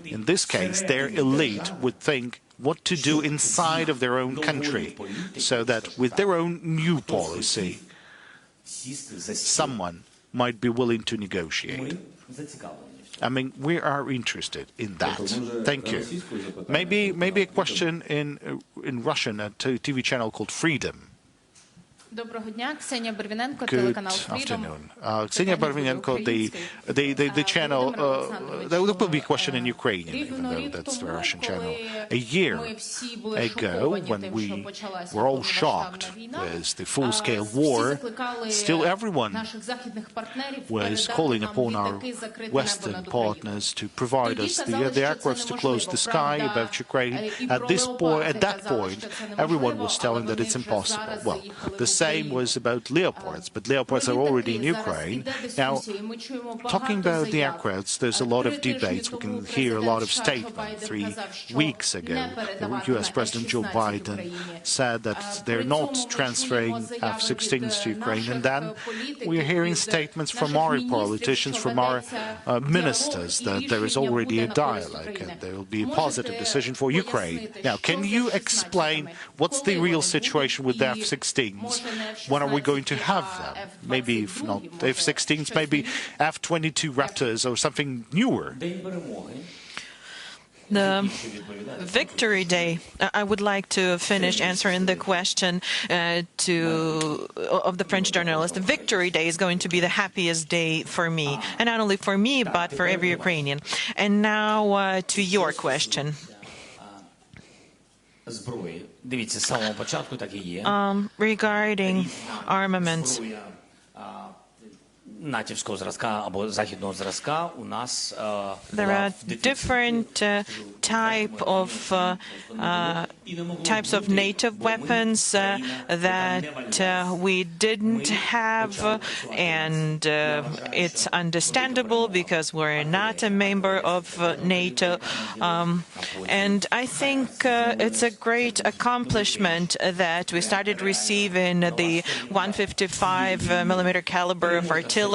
In this case, their elite would think what to do inside of their own country, so that with their own new policy, someone might be willing to negotiate. I mean, we are interested in that. Thank you. Maybe a question in Russian at a TV channel called Freedom. Good afternoon. Ksenia Barvinenko, the channel, there will be a question in Ukrainian, even though that's the Russian channel. A year ago, when we were all shocked with the full-scale war, still everyone was calling upon our Western partners to provide us the aircrafts to close the sky above Ukraine. At that point, everyone was telling that it's impossible. Well, the same was about Leopards, but Leopards are already in Ukraine. Now, talking about the aircrafts, there's a lot of debates. We can hear a lot of statements. 3 weeks ago, the U.S. President Joe Biden said that they're not transferring F-16s to Ukraine. And then we're hearing statements from our politicians, from our ministers, that there is already a dialogue and there will be a positive decision for Ukraine. Now, can you explain what's the real situation with the F-16s? When are we going to have them? Maybe if not F-16s, maybe F-22 Raptors or something newer. The Victory Day, I would like to finish answering the question of the French journalist. The Victory Day is going to be the happiest day for me, and not only for me, but for every Ukrainian. And now to your question. Regarding armaments, there are different types of native weapons that we didn't have, and it's understandable because we're not a member of NATO. And I think it's a great accomplishment that we started receiving the 155mm caliber of artillery,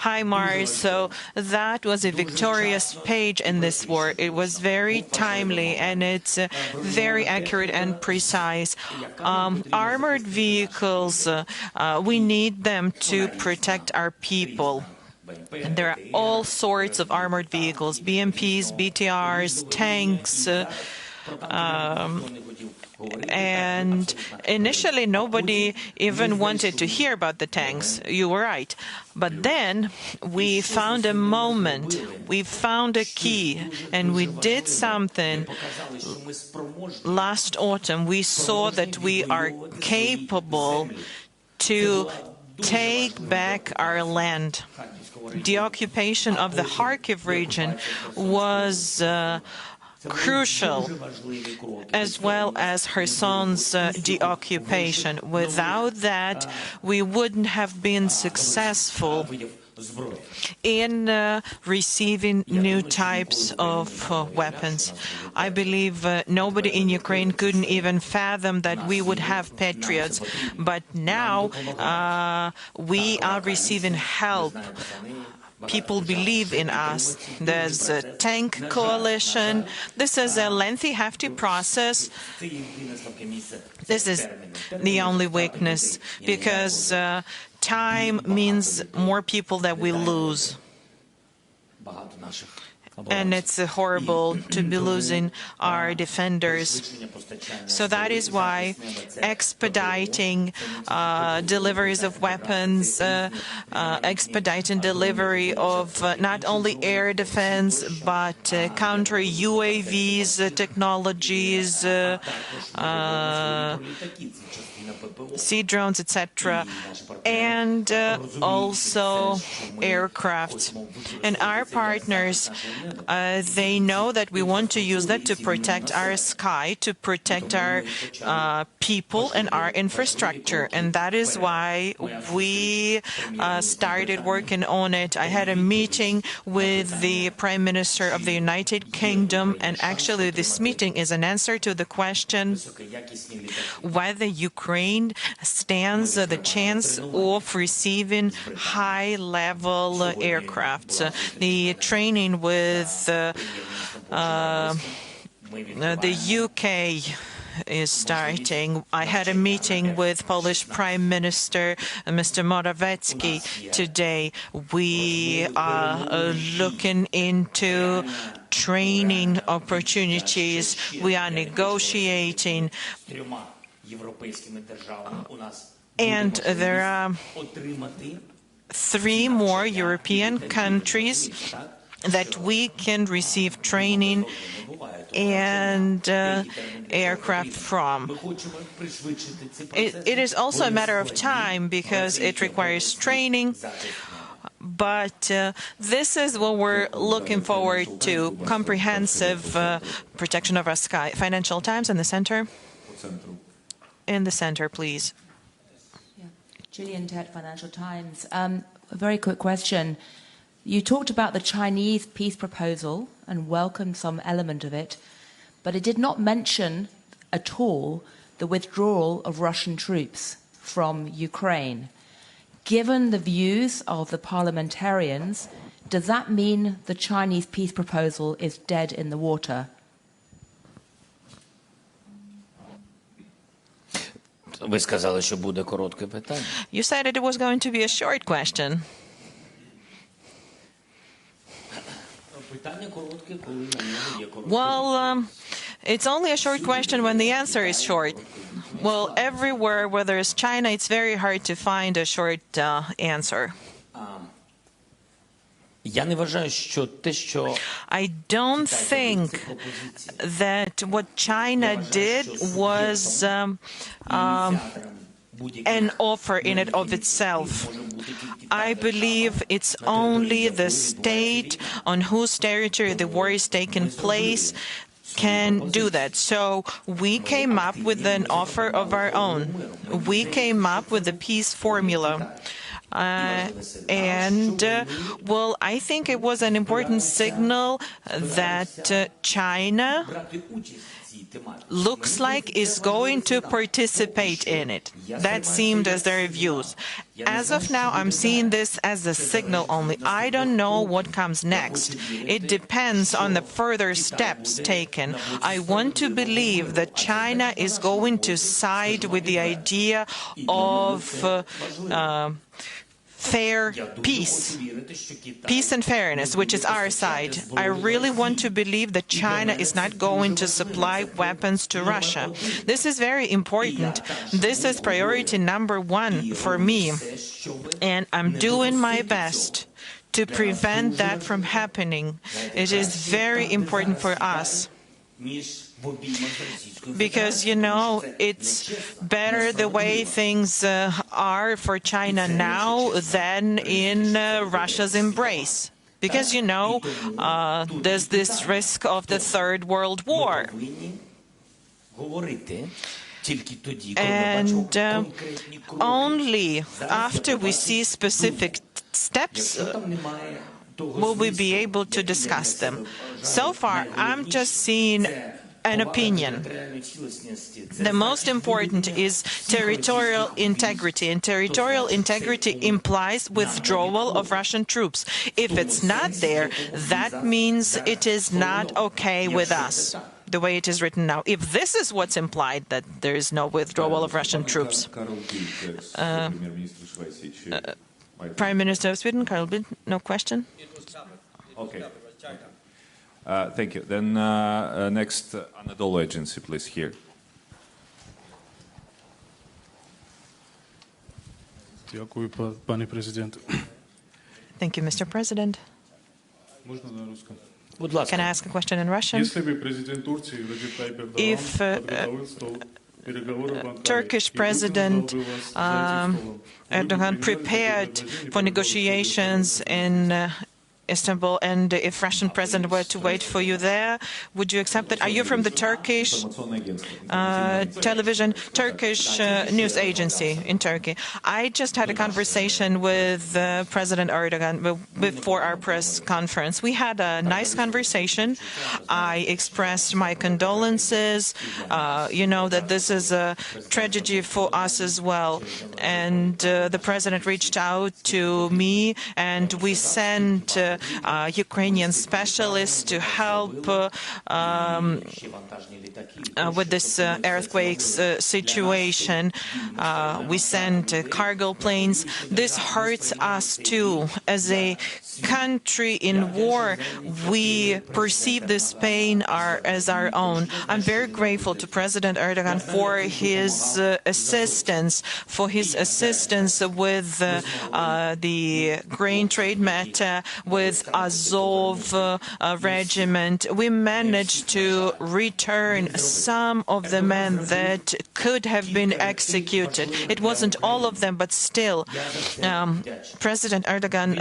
HIMARS. So that was a victorious page in this war. It was very timely and it's very accurate and precise. Armored vehicles, we need them to protect our people. And there are all sorts of armored vehicles, BMPs, BTRs, tanks, and initially nobody even wanted to hear about the tanks. You were right. But then we found a moment, we found a key, and we did something. Last autumn, we saw that we are capable to take back our land. The occupation of the Kharkiv region was crucial, as well as Kherson's deoccupation. Without that, we wouldn't have been successful in receiving new types of weapons. I believe nobody in Ukraine couldn't even fathom that we would have Patriots, but now we are receiving help. People believe in us. There's a tank coalition. This is a lengthy, hefty process. This is the only weakness, because time means more people that we lose. And it's horrible to be losing our defenders. So that is why expediting deliveries of weapons, expediting delivery of not only air defense, but counter UAVs technologies, sea drones, etc., and also aircraft. And our partners, they know that we want to use that to protect our sky, to protect our people and our infrastructure. And that is why we started working on it. I had a meeting with the Prime Minister of the United Kingdom, and actually this meeting is an answer to the question whether Ukraine stands the chance of receiving high-level aircraft. The training with the UK is starting. I had a meeting with Polish Prime Minister Mr. Morawiecki today. We are looking into training opportunities. We are negotiating. And there are 3 more European countries that we can receive training and aircraft from. It is also a matter of time because it requires training, but this is what we're looking forward to, comprehensive protection of our sky. Financial Times in the center. In the center, please. Gillian Ted, Financial Times. A very quick question. You talked about the Chinese peace proposal and welcomed some element of it, but it did not mention at all the withdrawal of Russian troops from Ukraine. Given the views of the parliamentarians, does that mean the Chinese peace proposal is dead in the water? You said it was going to be a short question. Well, it's only a short question when the answer is short. Well, everywhere where there is China, it's very hard to find a short answer. I don't think that what China did was an offer in and of itself. I believe it's only the state on whose territory the war is taking place can do that. So we came up with an offer of our own. We came up with the peace formula. Well, I think it was an important signal that China looks like is going to participate in it. That seemed as their views. As of now, I'm seeing this as a signal only. I don't know what comes next. It depends on the further steps taken. I want to believe that China is going to side with the idea of fair peace and fairness, which is our side. I really want to believe that China is not going to supply weapons to Russia. This is very important. This is priority number 1 for me, and I'm doing my best to prevent that from happening. It is very important for us. Because, you know, it's better the way things are for China now than in Russia's embrace. Because, you know, there's this risk of the Third World War. And only after we see specific next steps? Will we be able to discuss them? So far, I'm just seeing an opinion. The most important is territorial integrity, and territorial integrity implies withdrawal of Russian troops. If it's not there, that means it is not okay with us, the way it is written now. If this is what's implied, that there is no withdrawal of Russian troops. Prime Minister of Sweden, Carl Bildt, no question? Okay. Thank you. Then next, Anadolu Agency, please, here. Thank you, Mr. President. Can I ask a question in Russian? If Turkish President Erdogan prepared for negotiations in Istanbul, and if Russian President were to wait for you there, would you accept that? Are you from the Turkish television, Turkish news agency in Turkey? I just had a conversation with President Erdogan before our press conference. We had a nice conversation. I expressed my condolences. You know that this is a tragedy for us as well. And the President reached out to me, and we sent Ukrainian specialists to help with this earthquakes situation. We sent cargo planes. This hurts us too. As a country in war, we perceive this pain as our own. I'm very grateful to President Erdogan for his assistance, with the grain trade matter, with Azov regiment. We managed to return some of the men that could have been executed. It wasn't all of them, but still, President Erdogan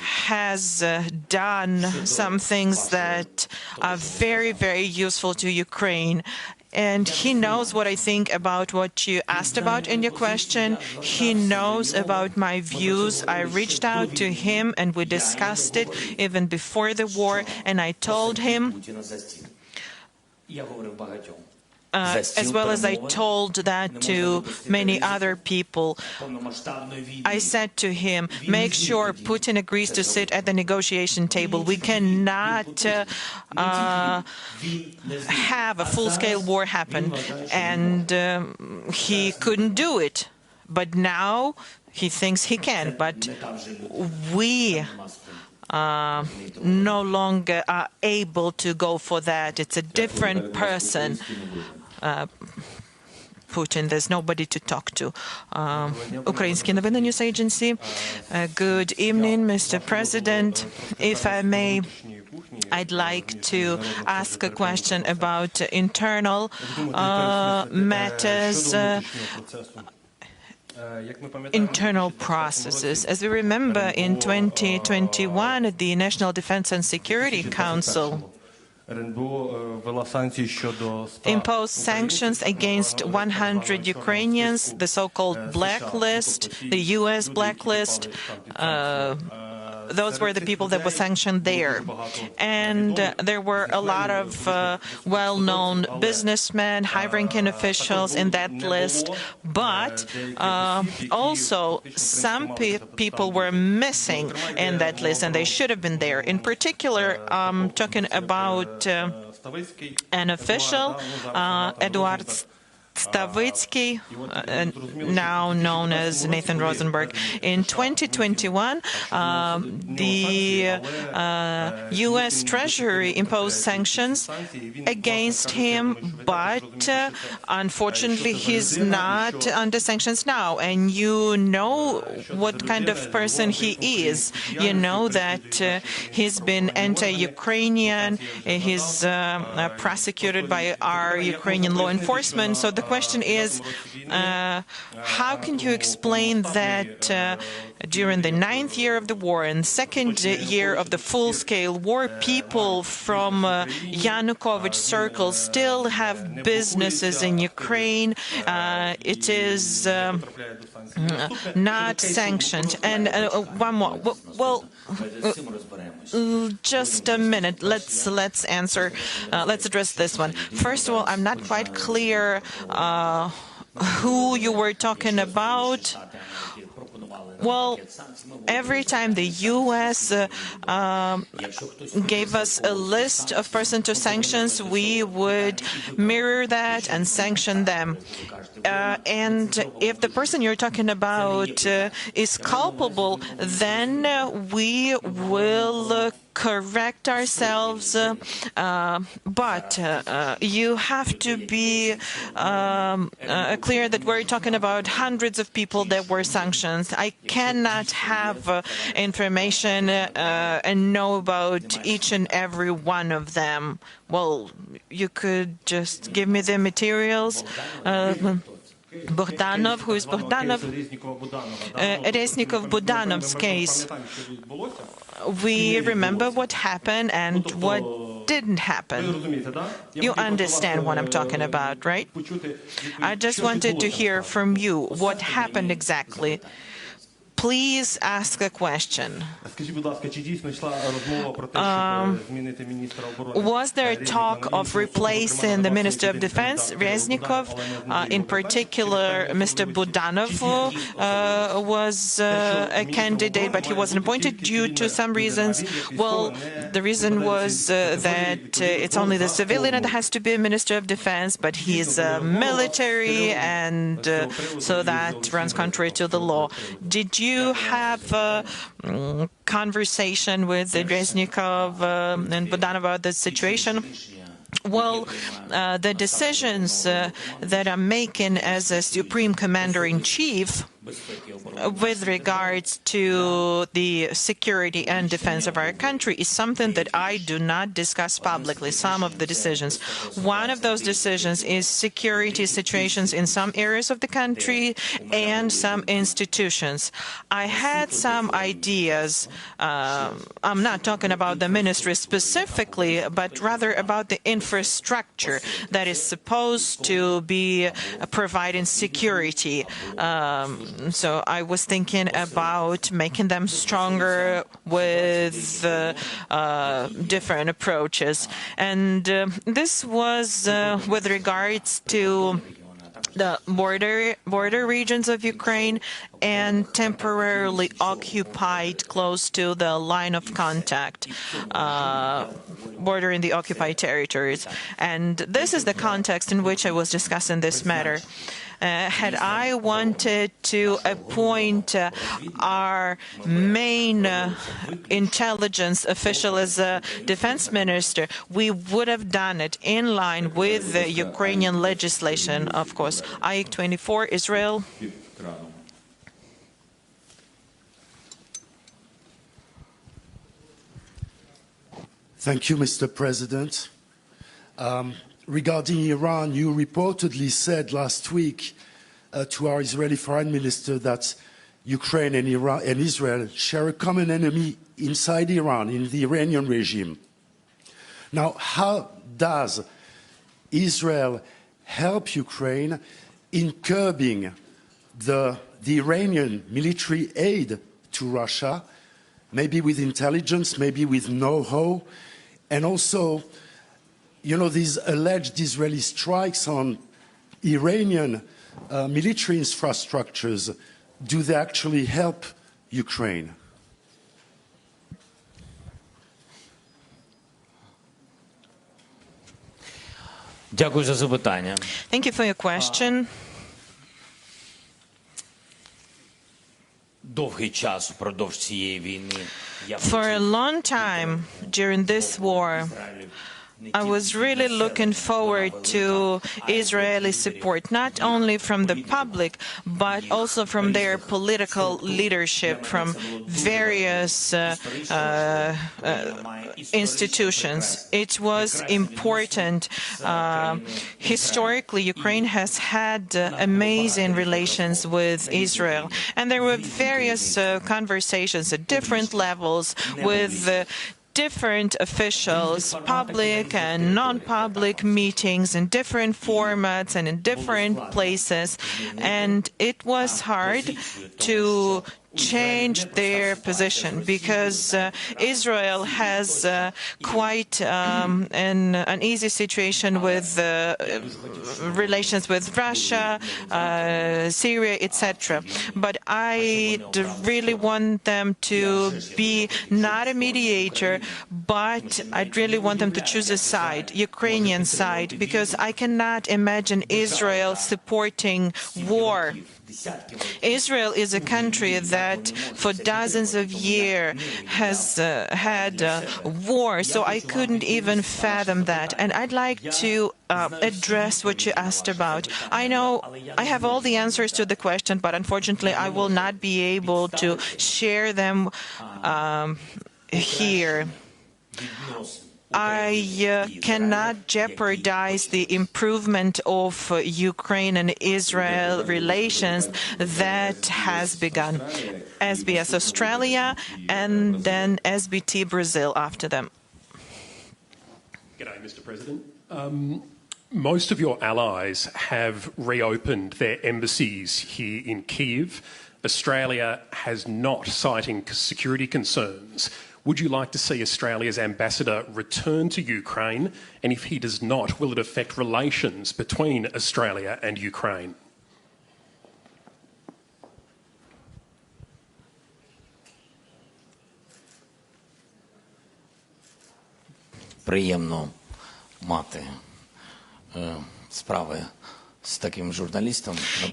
has done some things that are very, very useful to Ukraine. And he knows what I think about what you asked about in your question. He knows about my views. I reached out to him and we discussed it even before the war. And I told him, as well as I told that to many other people, I said to him, make sure Putin agrees to sit at the negotiation table. We cannot have a full-scale war happen. And he couldn't do it. But now he thinks he can. But we no longer are able to go for that. It's a different person. Putin, there's nobody to talk to. Ukrainsky Noviny News Agency. Good evening, Mr. President. If I may, I'd like to ask a question about internal matters, internal processes. As we remember, in 2021, the National Defense and Security Council imposed sanctions against 100 Ukrainians, the so-called blacklist, the U.S. blacklist. Those were the people that were sanctioned there. And there were a lot of well-known businessmen, high-ranking officials in that list. But also some people were missing in that list, and they should have been there. In particular, talking about an official, Eduard Stavitsky, now known as Nathan Rosenberg. In 2021, the U.S. Treasury imposed sanctions against him, but unfortunately he's not under sanctions now. And you know what kind of person he is. You know that he's been anti-Ukrainian, he's prosecuted by our Ukrainian law enforcement. So the question is, how can you explain that during the 9th year of the war and 2nd year of the full-scale war, people from Yanukovych circles still have businesses in Ukraine. It is not sanctioned. And one more. Well, just a minute. Let's answer. Let's address this one. First of all, I'm not quite clear who you were talking about. Well, every time the U.S. gave us a list of persons to sanctions, we would mirror that and sanction them. And if the person you're talking about is culpable, then we will correct ourselves, but you have to be clear that we're talking about hundreds of people that were sanctioned. I cannot have information and know about each and every one of them. Well, you could just give me the materials. Bogdanov, who is Bogdanov? Reznikov-Budanov's case. We remember what happened and what didn't happen. You understand what I'm talking about, right? I just wanted to hear from you what happened exactly. Please ask a question. Was there a talk of replacing the Minister of Defense, Reznikov? In particular, Mr. Budanov was a candidate, but he wasn't appointed due to some reasons. Well, the reason was that it's only the civilian that has to be a Minister of Defense, but he's military, and so that runs contrary to the law. Did you have a conversation with Reznikov and Budanov about the situation? Well, the decisions that I'm making as a Supreme Commander-in-Chief with regards to the security and defense of our country is something that I do not discuss publicly, some of the decisions. One of those decisions is security situations in some areas of the country and some institutions. I had some ideas. I'm not talking about the ministry specifically, but rather about the infrastructure that is supposed to be providing security. So I was thinking about making them stronger with different approaches. And this was with regards to the border regions of Ukraine and temporarily occupied close to the line of contact, bordering the occupied territories. And this is the context in which I was discussing this matter. Had I wanted to appoint our main intelligence official as a defense minister, we would have done it in line with the Ukrainian legislation, of course. AIK 24, Israel. Thank you, Mr. President. Regarding Iran, you reportedly said last week to our Israeli foreign minister that Ukraine and Israel share a common enemy inside Iran, in the Iranian regime. Now, how does Israel help Ukraine in curbing the Iranian military aid to Russia, maybe with intelligence, maybe with know-how, and also, you know, these alleged Israeli strikes on Iranian military infrastructures, do they actually help Ukraine? Thank you for your question. For a long time during this war, I was really looking forward to Israeli support, not only from the public, but also from their political leadership, from various institutions. It was important. Historically, Ukraine has had amazing relations with Israel, and there were various conversations at different levels with different officials, public and non-public meetings in different formats and in different places. And it was hard to change their position because Israel has quite an easy situation with relations with Russia, Syria, etc. But I really want them to be not a mediator, but I really want them to choose a side, Ukrainian side, because I cannot imagine Israel supporting war. Israel is a country that for dozens of years has had war, so I couldn't even fathom that. And I'd like to address what you asked about. I know I have all the answers to the question, but unfortunately I will not be able to share them here. I cannot jeopardize the improvement of Ukraine and Israel relations that has begun. SBS Australia and then SBT Brazil after them. G'day, Mr. President. Most of your allies have reopened their embassies here in Kyiv. Australia has not, citing security concerns. Would you like to see Australia's ambassador return to Ukraine? And if he does not, will it affect relations between Australia and Ukraine? Приємно мати справи.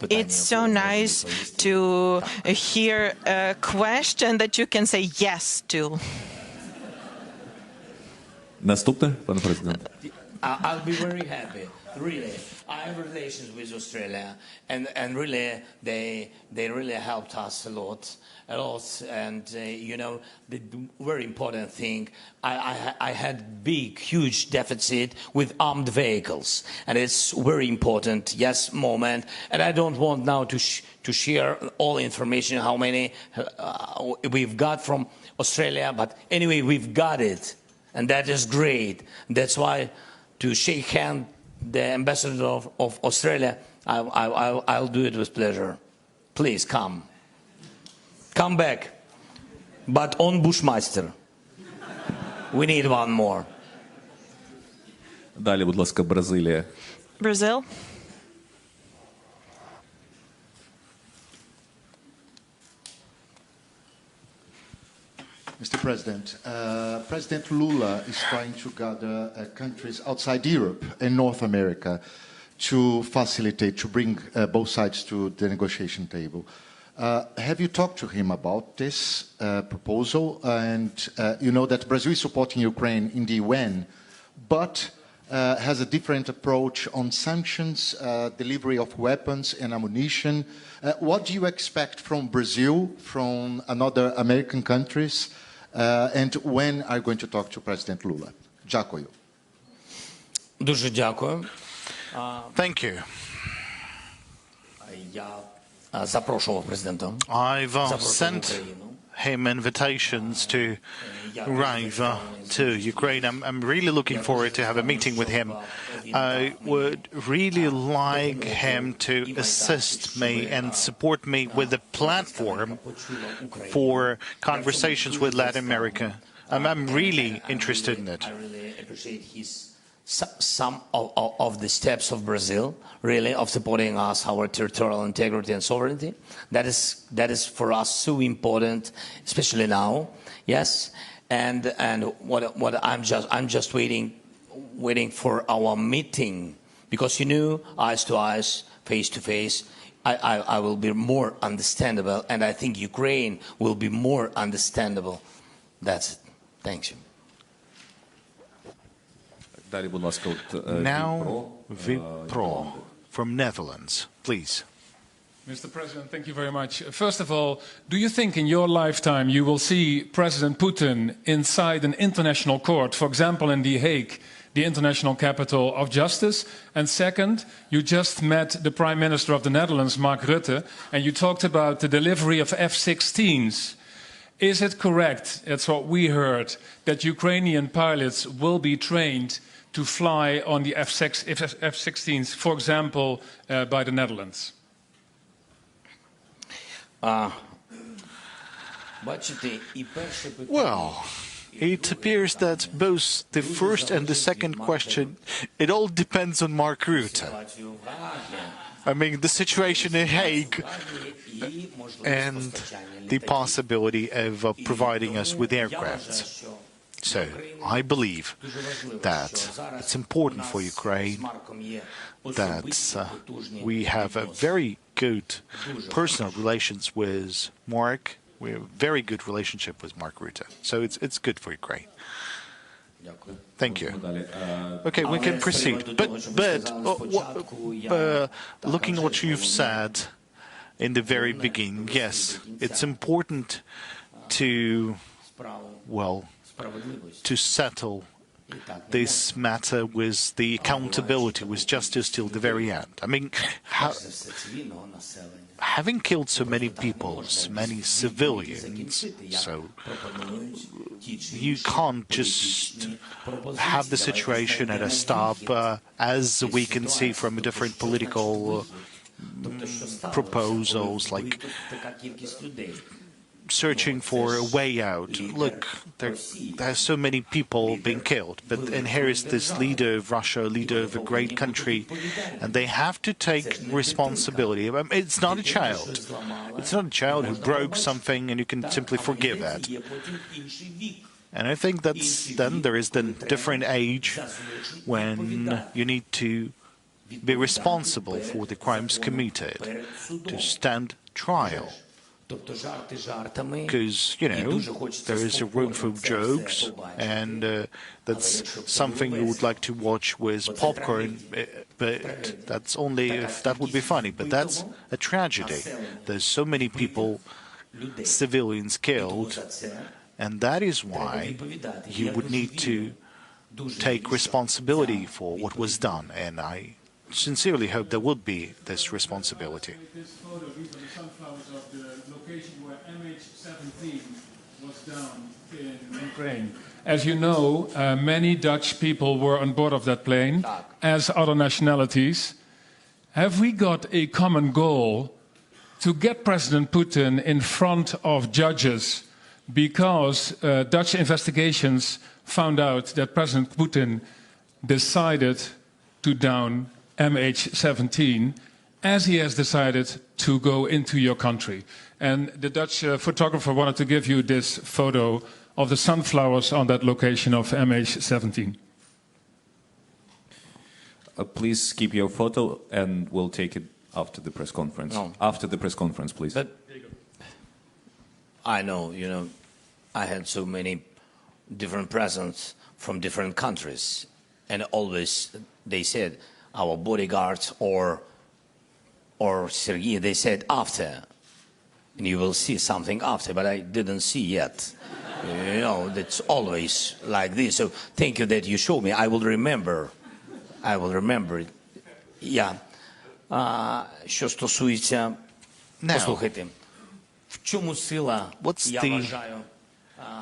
It's so nice to hear a question that you can say yes to. Наступне, пане президент. I'll be very happy. Really, I have relations with Australia, and really, they really helped us a lot. And you know, the very important thing, I had big, huge deficit with armed vehicles, and it's very important, yes, moment. And I don't want now to share all information how many we've got from Australia, but anyway, we've got it, and that is great. That's why to shake hand the ambassador of Australia, I'll do it with pleasure. Please come. Come back, but on Bushmaster. We need one more. Далі, будь ласка, Бразилія. Brazil. Mr. President, President Lula is trying to gather countries outside Europe and North America to facilitate, to bring both sides to the negotiation table. Have you talked to him about this proposal? And you know that Brazil is supporting Ukraine in the UN, but has a different approach on sanctions, delivery of weapons and ammunition. What do you expect from Brazil, from another American countries? And when are you going to talk to President Lula? Дякую. Дуже дякую. Thank you. I've sent him invitations to arrive to Ukraine. I'm really looking forward to have a meeting with him. I would really like him to assist me and support me with a platform for conversations with Latin America. I'm really interested in it. I really appreciate some of the steps of Brazil, really, of supporting us, our territorial integrity and sovereignty. That is for us so important, especially now. Yes, and what I'm just waiting for our meeting, because you know, eyes to eyes, face to face, I will be more understandable, and I think Ukraine will be more understandable. That's it. Thank you. Now, Vipro from Netherlands, please. Mr. President, thank you very much. First of all, do you think in your lifetime you will see President Putin inside an international court, for example in The Hague, the international capital of justice? And second, you just met the Prime Minister of the Netherlands, Mark Rutte, and you talked about the delivery of F-16s. Is it correct, that's what we heard, that Ukrainian pilots will be trained to fly on the F-16s, for example, by the Netherlands? Well, it appears that both the first and the second question, it all depends on Mark Rutte. I mean, the situation in Hague and the possibility of providing us with aircraft. So, I believe that it's important for Ukraine that we have a very good personal relations with Mark. We have a very good relationship with Mark Rutte. So it's good for Ukraine. Thank you. Okay, we can proceed. But looking at what you've said in the very beginning, yes, it's important to, well, to settle this matter with the accountability, with justice till the very end. I mean, having killed so many people, so many civilians, so you can't just have the situation at a stop, as we can see from different political proposals, like searching for a way out. Look, there are so many people being killed, and here is this leader of Russia, leader of a great country, and they have to take responsibility. I mean, it's not a child. It's not a child who broke something and you can simply forgive that. And I think then there is the different age when you need to be responsible for the crimes committed, to stand trial. Because, you know, there is a room for jokes, and that's something you would like to watch with popcorn, but that's only if that would be funny. But that's a tragedy. There's so many people, civilians killed, and that is why you would need to take responsibility for what was done, and I sincerely hope there would be this responsibility. This photo, these are the sunflowers of the location where MH17 was down in Ukraine. As you know, many Dutch people were on board of that plane, as other nationalities. Have we got a common goal to get President Putin in front of judges, because Dutch investigations found out that President Putin decided to down MH17, as he has decided to go into your country. And the Dutch photographer wanted to give you this photo of the sunflowers on that location of MH17. Please keep your photo, and we'll take it after the press conference. No. After the press conference, please. But I know, you know, I had so many different presidents from different countries, and always they said, our bodyguards or Sergei, they said after, and you will see something after, but I didn't see yet. You know, that's always like this. So thank you that you showed me. I will remember. I will remember it. Yeah. Що стосується, послухайте, в чому сила, я вважаю,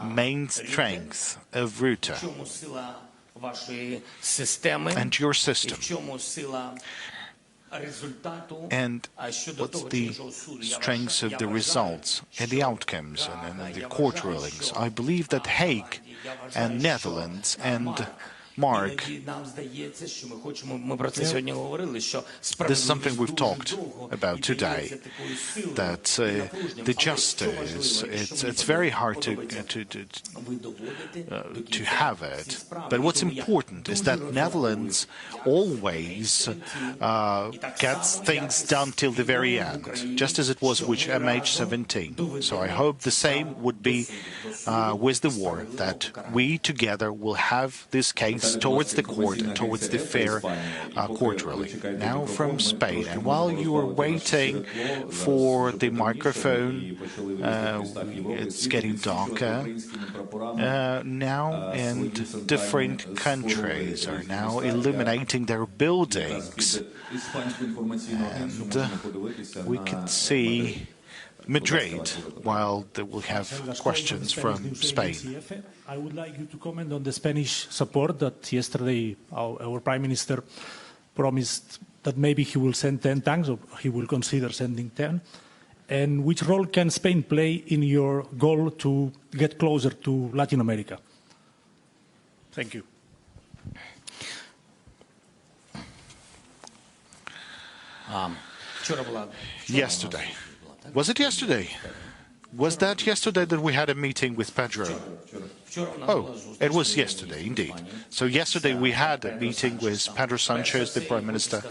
main strength of Rutte and your system, and what's the strengths of the results and the outcomes and the court rulings. I believe that Hague and Netherlands and Mark, this is something we've talked about today, that the justice, it's very hard to have it. But what's important is that Netherlands always gets things done till the very end, just as it was with MH17. So I hope the same would be with the war, that we together will have this case towards the court and towards the fair court ruling. Now from Spain, and while you were waiting for the microphone, it's getting darker. Now, and different countries are now illuminating their buildings, and we can see Madrid, while they will have questions from Spain. I would like you to comment on the Spanish support that yesterday our Prime Minister promised that maybe he will send 10 tanks, or he will consider sending 10. And which role can Spain play in your goal to get closer to Latin America? Thank you. Yesterday. Was it yesterday? Was that yesterday that we had a meeting with Pedro? Oh, it was yesterday, indeed. So yesterday we had a meeting with Pedro Sanchez, the Prime Minister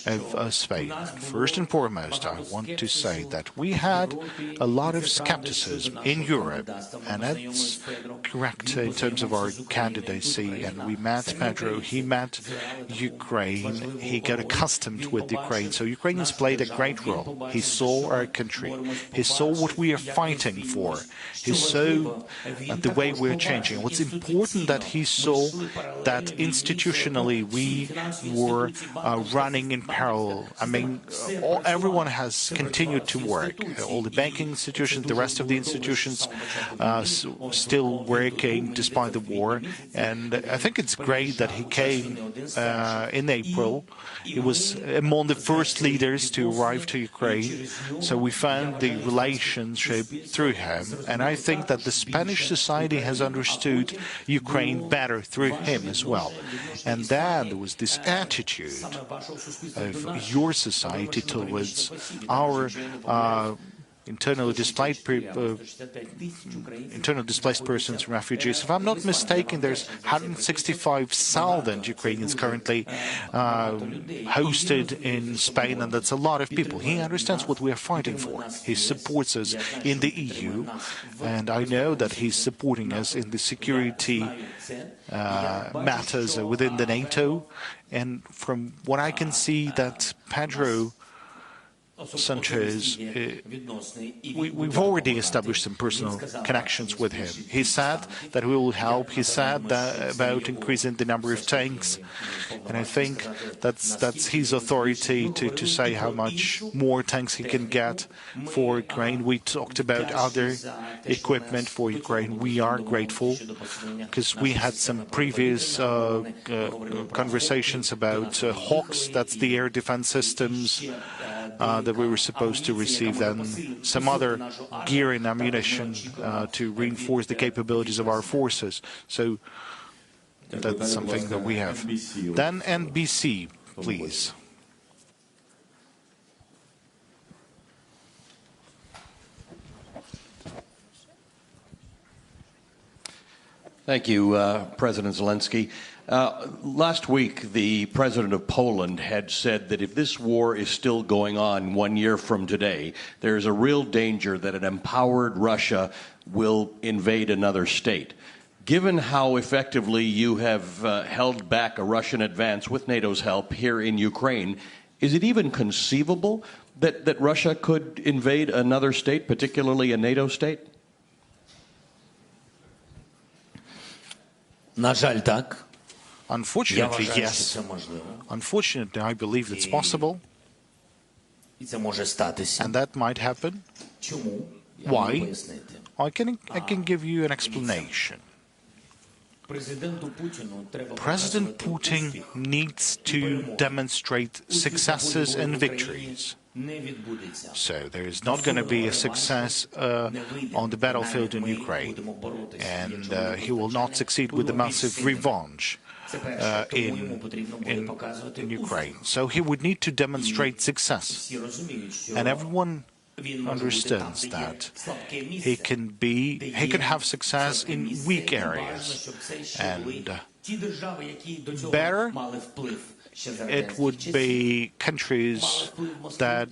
of Spain. First and foremost, I want to say that we had a lot of skepticism in Europe, and that's correct in terms of our candidacy. And we met Pedro, he met Ukraine, he got accustomed with Ukraine. So Ukrainians played a great role. He saw our country, he saw what we are fighting for, he saw the way we're changing. What's important that he saw that institutionally we were running in parallel. I mean, everyone has continued to work. All the banking institutions, the rest of the institutions still working despite the war. And I think it's great that he came in April. He was among the first leaders to arrive to Ukraine. So we found the relationship through him. And I think that the Spanish society has understood Ukraine better through him as well. And then there was this attitude of your society towards our internally displaced persons and refugees. If I'm not mistaken, there's 165,000 Ukrainians currently hosted in Spain, and that's a lot of people. He understands what we are fighting for. He supports us in the EU, and I know that he's supporting us in the security matters within the NATO. And from what I can see, that Pedro Sanchez, we've already established some personal connections with him. He said that we will help. He said that about increasing the number of tanks, and I think that's his authority to say how much more tanks he can get for Ukraine. We talked about other equipment for Ukraine. We are grateful because we had some previous conversations about Hawks. That's the air defense systems that we were supposed to receive, then some other gear and ammunition to reinforce the capabilities of our forces. So that's something that we have. Then NBC, please. Thank you, President Zelensky. Last week, the president of Poland had said that if this war is still going on 1 year from today, there's a real danger that an empowered Russia will invade another state. Given how effectively you have held back a Russian advance with NATO's help here in Ukraine, is it even conceivable that Russia could invade another state, particularly a NATO state? На жаль, так. Unfortunately, yes. Unfortunately, I believe it's possible. And that might happen. Why? I can give you an explanation. President Putin needs to demonstrate successes and victories. So there is not going to be a success on the battlefield in Ukraine, and he will not succeed with the massive revenge in Ukraine. So he would need to demonstrate success, and everyone understands that he can have success in weak areas, and better it would be countries that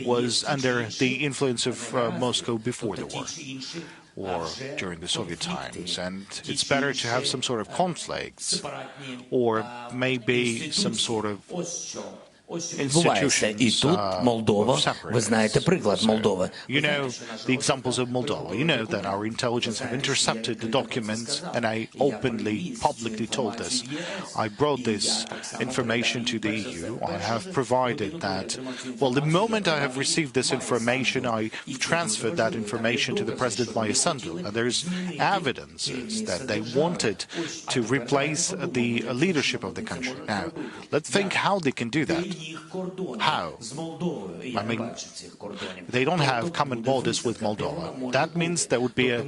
was under the influence of Moscow before the war. or during the Soviet times, and it's better to have some sort of conflicts or maybe some sort of Відбувається. І тут Молдова, ви знаєте приклад Молдови. You know the examples of Moldova. You know that our intelligence have intercepted the documents, and I openly, publicly told this. I brought this information to the EU. I have provided that. Well, the moment I have received this information, I transferred that information to the President Mayassandu, and there's evidences that they wanted to replace the leadership of the country. Now, let's think how they can do that. How? I mean, they don't have common borders with Moldova. That means there would be an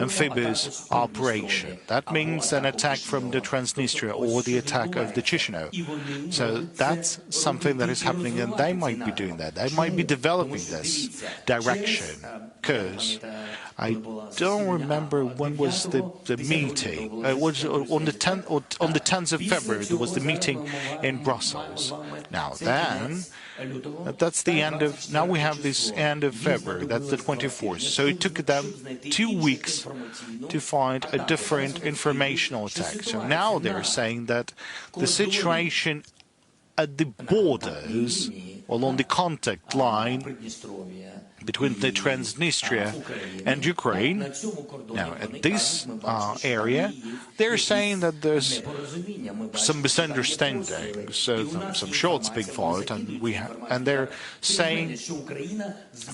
amphibious operation. That means an attack from the Transnistria or the attack of the Chisinau. So that's something that is happening, and they might be doing that. They might be developing this direction, because I don't remember when was the meeting. It was on the 10th of February. There was the meeting in Brussels. Now then, that's the end of. Now we have this end of February. That's the 24th. So it took them 2 weeks to find a different informational attack. So now they're saying that the situation at the borders, along the contact line between the Transnistria and Ukraine. Now, at this area, they're saying that there's some misunderstandings, some shots being fired, and they're saying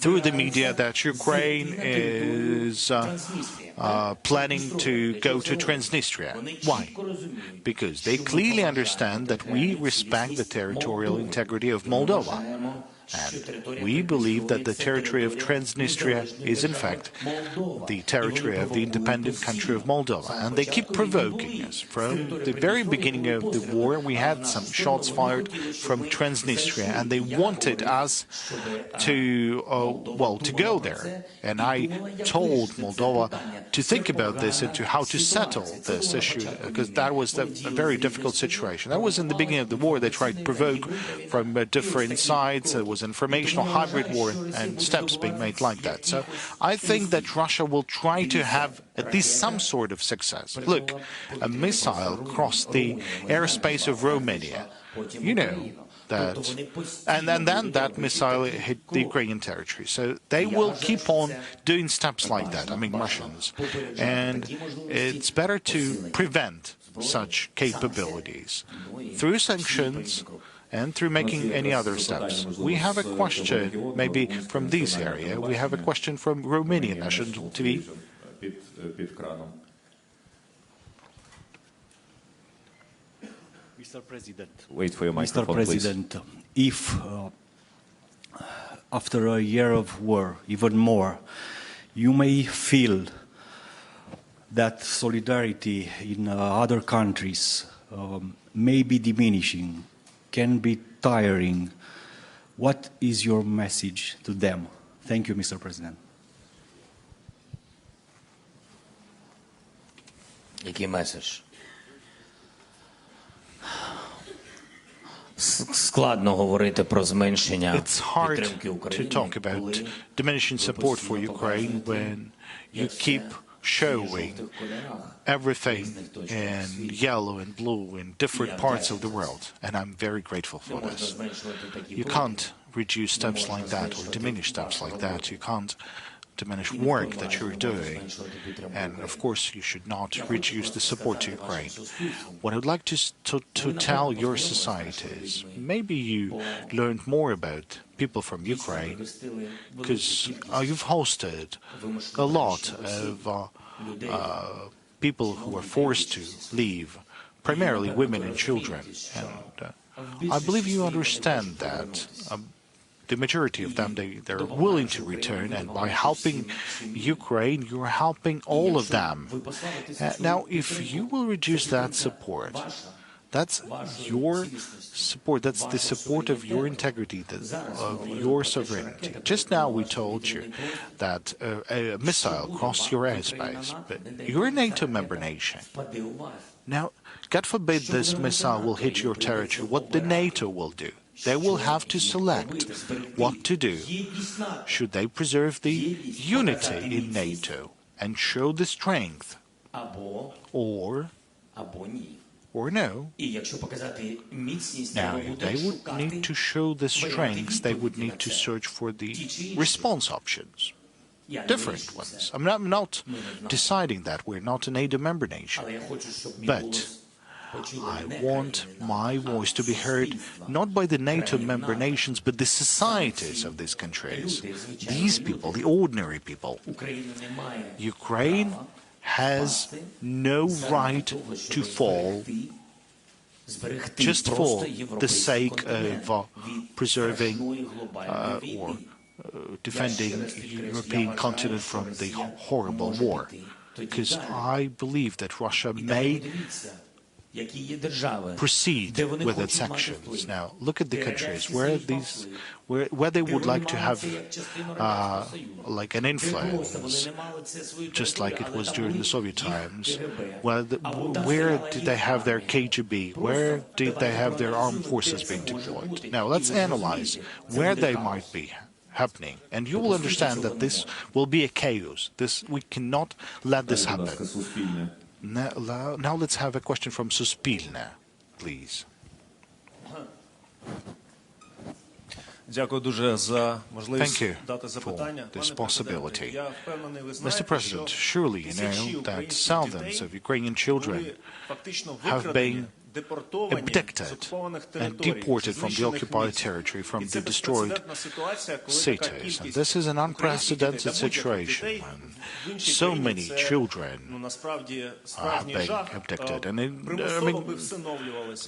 through the media that Ukraine is planning to go to Transnistria. Why? Because they clearly understand that we respect the territorial integrity of Moldova. And we believe that the territory of Transnistria is, in fact, the territory of the independent country of Moldova. And they keep provoking us. From the very beginning of the war, we had some shots fired from Transnistria, and they wanted us to go there. And I told Moldova to think about this and to how to settle this issue, because that was a very difficult situation. That was in the beginning of the war. They tried to provoke from different sides. There was informational hybrid war and steps being made like that. So I think that Russia will try to have at least some sort of success. Look, a missile crossed the airspace of Romania. You know that, and then that missile hit the Ukrainian territory. So they will keep on doing steps like that, I mean Russians. And it's better to prevent such capabilities through sanctions and through making any other steps. We have a question, maybe from this area. We have a question from Romanian National TV. Mr. President. Wait for your microphone, Mr. President, please. if after a year of war, even more, you may feel that solidarity in other countries may be diminishing, can be tiring, what is your message to them? Thank you, Mr. President. Який меседж? Складно говорити про зменшення підтримки України. It's hard to talk about diminishing support for Ukraine when you keep showing everything in yellow and blue in different parts of the world, and I'm very grateful for this. You can't reduce steps like that or diminish steps like that. You can't diminish work that you're doing, and of course you should not reduce the support to Ukraine. What I'd like to tell your societies, maybe you learned more about people from Ukraine, because you've hosted a lot of people who were forced to leave, primarily women and children, and I believe you understand that. The majority of them, they're willing to return, and by helping Ukraine, you're helping all of them. Now, if you will reduce that support, that's your support, that's the support of your integrity, of your sovereignty. Just now we told you that a missile crossed your airspace, but you're a NATO member nation. Now, God forbid this missile will hit your territory, what the NATO will do? They will have to select what to do. Should they preserve the unity in NATO and show the strength, or no. Now, if they would need to show the strengths, they would need to search for the response options, different ones. I'm not deciding that. We're not a NATO member nation. But I want my voice to be heard not by the NATO member nations, but the societies of these countries. These people, the ordinary people. Ukraine has no right to fall just for the sake of preserving or defending the European continent from the horrible war. Because I believe that Russia may proceed with its actions. Now, look at the countries where they would like to have like an influence, just like it was during the Soviet times. Where did they have their KGB? Where did they have their armed forces being deployed? Now, let's analyze where they might be happening, and you will understand that this will be a chaos. We cannot let this happen. Now let's have a question from Suspilne, please. Thank you for this possibility. Mr. President, surely you know that thousands of Ukrainian children have been abducted and deported from the occupied territory, from the destroyed cities. And this is an unprecedented situation when so many children have been abducted. And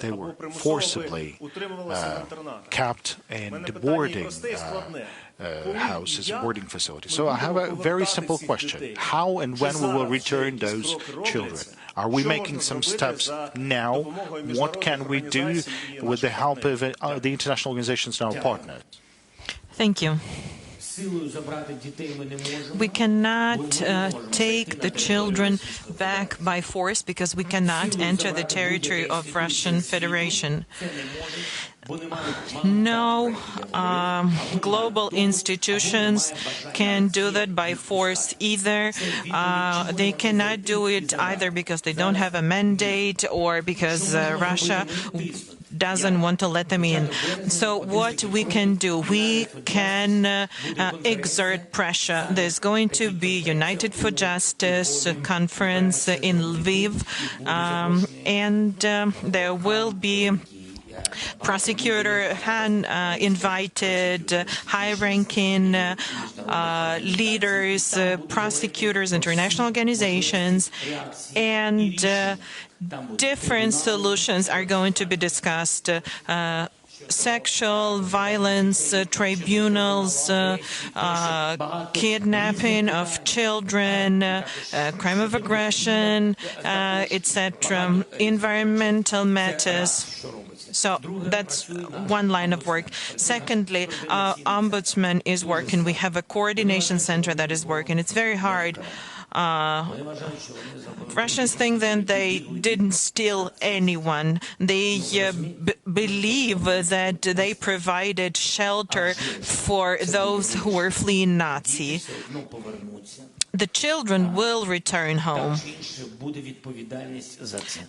they were forcibly kept in the boarding houses, boarding facilities. So I have a very simple question. How and when we will return those children? Are we making some steps now? What can we do with the help of the international organizations and our partners? Thank you. We cannot take the children back by force because we cannot enter the territory of Russian Federation. No global institutions can do that by force either. They cannot do it either because they don't have a mandate or because Russia doesn't want to let them in. So what we can do, we can exert pressure. There's going to be United for Justice conference in Lviv, and there will be Prosecutor Han invited high-ranking leaders, prosecutors, international organizations, and different solutions are going to be discussed. Sexual violence tribunals, kidnapping of children, crime of aggression, etc., environmental matters. So that's one line of work. Secondly, our ombudsman is working. We have a coordination center that is working. It's very hard. Russians think that they didn't steal anyone. They believe that they provided shelter for those who were fleeing Nazi. The children will return home,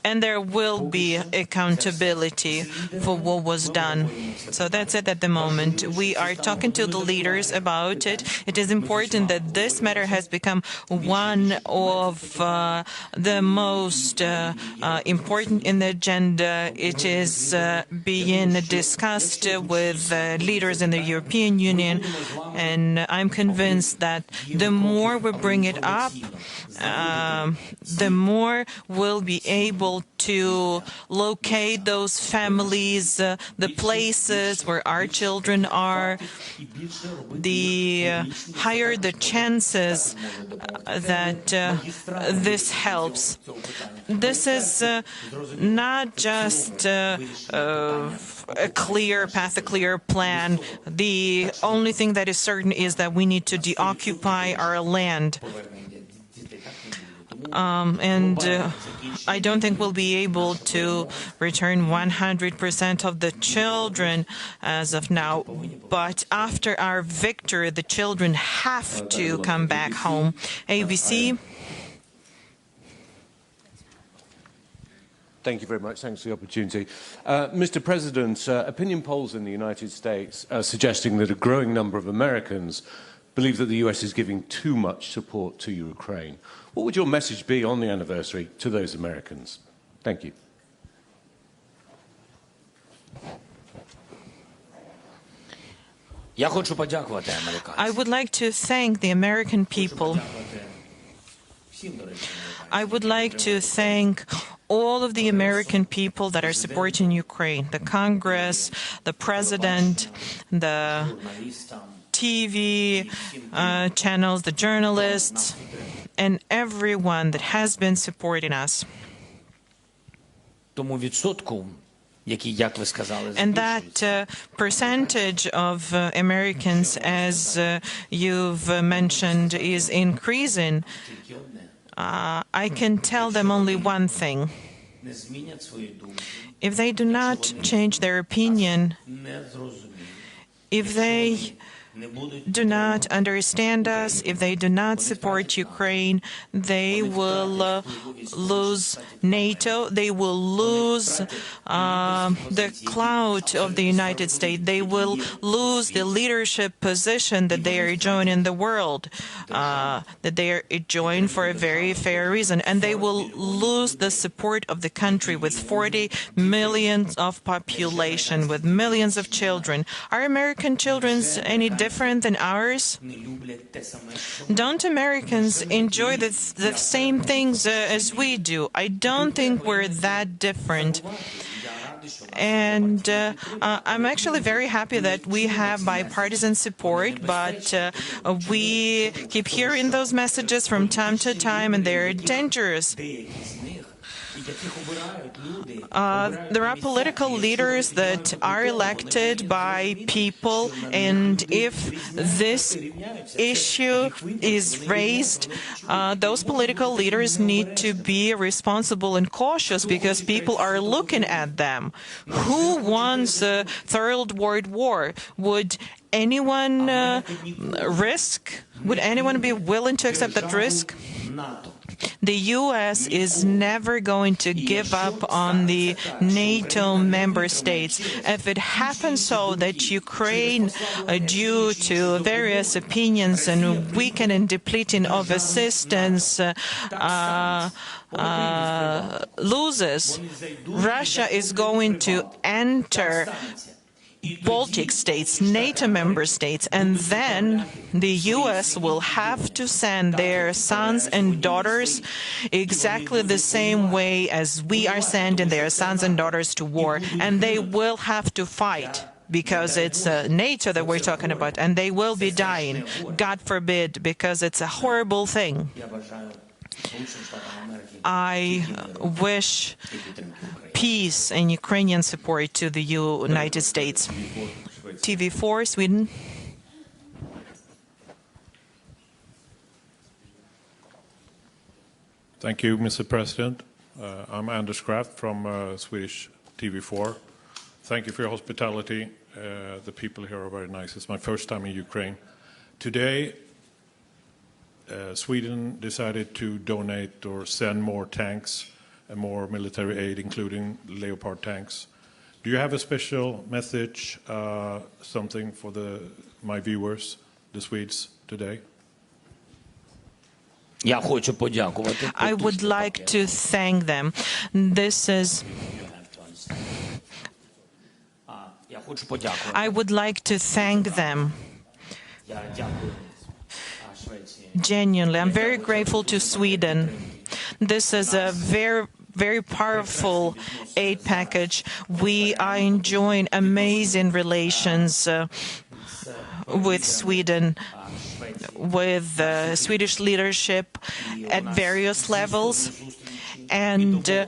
and there will be accountability for what was done. So that's it at the moment. We are talking to the leaders about it. It is important that this matter has become one of the most important in the agenda. It is being discussed with leaders in the European Union, and I'm convinced that the more we bring it up, the more we'll be able to locate those families, the places where our children are, the higher the chances that this helps. This is not just a clear path, a clear plan. The only thing that is certain is that we need to deoccupy our land. I don't think we'll be able to return 100% of the children as of now. But after our victory, the children have to come back home. ABC. Thank you very much. Thanks for the opportunity. Mr. President, opinion polls in the United States are suggesting that a growing number of Americans believe that the US is giving too much support to Ukraine. What would your message be on the anniversary to those Americans? Thank you. I would like to thank the American people. I would like to thank all of the American people that are supporting Ukraine, the Congress, the President, the TV channels, the journalists, and everyone that has been supporting us. And that percentage of Americans, as you've mentioned, is increasing. I can tell them only one thing. If they do not change their opinion, if they do not understand us, if they do not support Ukraine, they will lose NATO, they will lose the clout of the United States, they will lose the leadership position that they are enjoying in the world, that they are enjoying for a very fair reason, and they will lose the support of the country with 40 million of population, with millions of children. Are American children any different than ours? Don't Americans enjoy the same things as we do? I don't think we're that different. And I'm actually very happy that we have bipartisan support, but we keep hearing those messages from time to time, and they're dangerous. There are political leaders that are elected by people, and if this issue is raised, those political leaders need to be responsible and cautious because people are looking at them. Who wants a third world war? Would anyone would anyone be willing to accept that risk? The U.S. is never going to give up on the NATO member states. If it happens so that Ukraine, due to various opinions and weakening and depleting of assistance, loses, Russia is going to enter Baltic states, NATO member states, and then the U.S. will have to send their sons and daughters exactly the same way as we are sending their sons and daughters to war, and they will have to fight because it's NATO that we're talking about, and they will be dying, God forbid, because it's a horrible thing. I wish peace and Ukrainian support to the United States. TV4, Sweden. Thank you, Mr. President. I'm Anders Kraft from Swedish TV4. Thank you for your hospitality. The people here are very nice. It's my first time in Ukraine. Today, Sweden decided to donate or send more tanks and more military aid, including Leopard tanks. Do you have a special message, something for my viewers, the Swedes, today? I would like to thank them. I would like to thank them. Genuinely, I'm very grateful to Sweden. This is a very powerful aid package. We are enjoying amazing relations with Sweden, with the Swedish leadership at various levels. And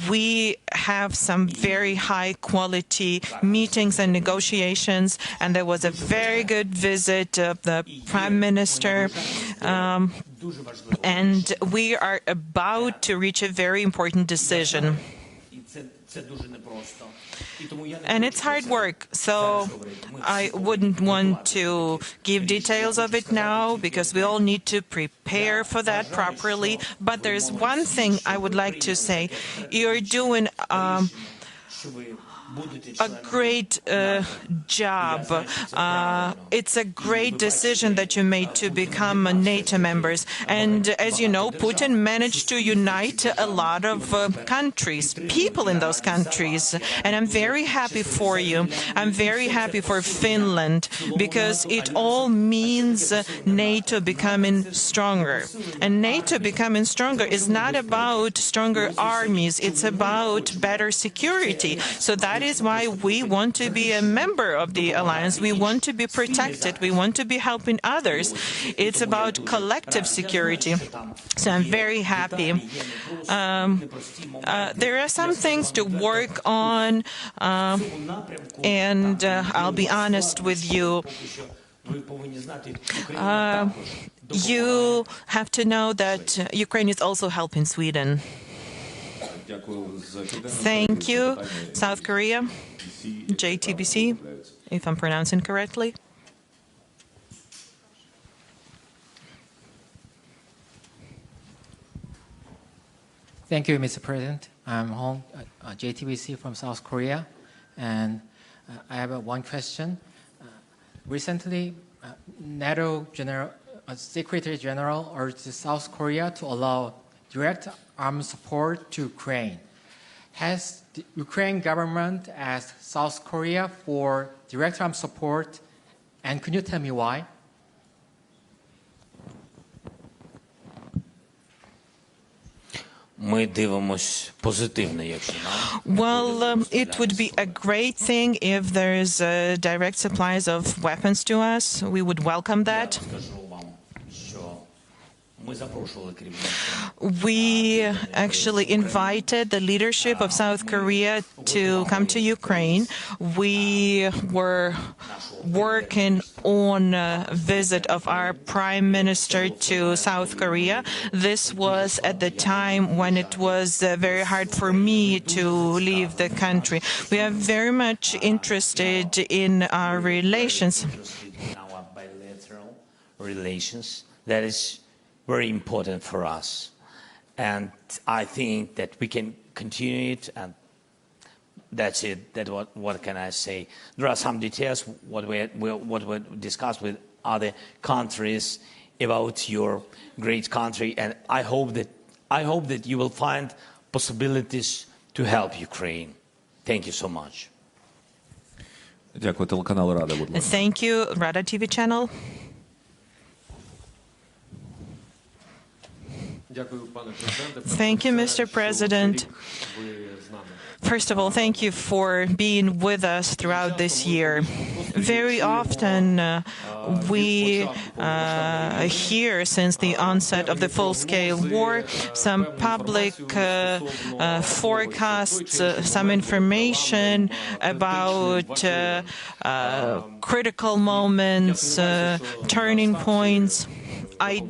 we have some very high-quality meetings and negotiations, and there was a very good visit of the Prime Minister And we are about to reach a very important decision. And it's hard work, so I wouldn't want to give details of it now, because we all need to prepare for that properly. But there's one thing I would like to say. You're doing a great job. It's a great decision that you made to become NATO members. And as you know, Putin managed to unite a lot of countries, people in those countries. And I'm very happy for you. I'm very happy for Finland, because it all means NATO becoming stronger. And NATO becoming stronger is not about stronger armies. It's about better security. So that is why we want to be a member of the alliance. We want to be protected. We want to be helping others. It's about collective security. So I'm very happy. There are some things to work on, and I'll be honest with you. You have to know that Ukraine is also helping Sweden. Thank you. South Korea, JTBC, if I'm pronouncing correctly. Thank you, Mr. President. I'm Hong, JTBC from South Korea, and I have one question. Recently, NATO Secretary General urged South Korea to allow direct arms support to Ukraine. Has the Ukraine government asked South Korea for direct arms support, and can you tell me why? Well, it would be a great thing if there's direct supplies of weapons to us. We would welcome that. We actually invited the leadership of South Korea to come to Ukraine. We were working on a visit of our Prime Minister to South Korea. This was at the time when it was very hard for me to leave the country. We are very much interested in our relations. Our bilateral relations, that is very important for us. And I think that we can continue it, and that's it. What can I say? There are some details what we discussed with other countries about your great country, and I hope that you will find possibilities to help Ukraine. Thank you so much. Thank you, Rada TV channel. Thank you, Mr. President. First of all, thank you for being with us throughout this year. Very often we hear since the onset of the full-scale war some public forecasts, some information about critical moments, turning points. I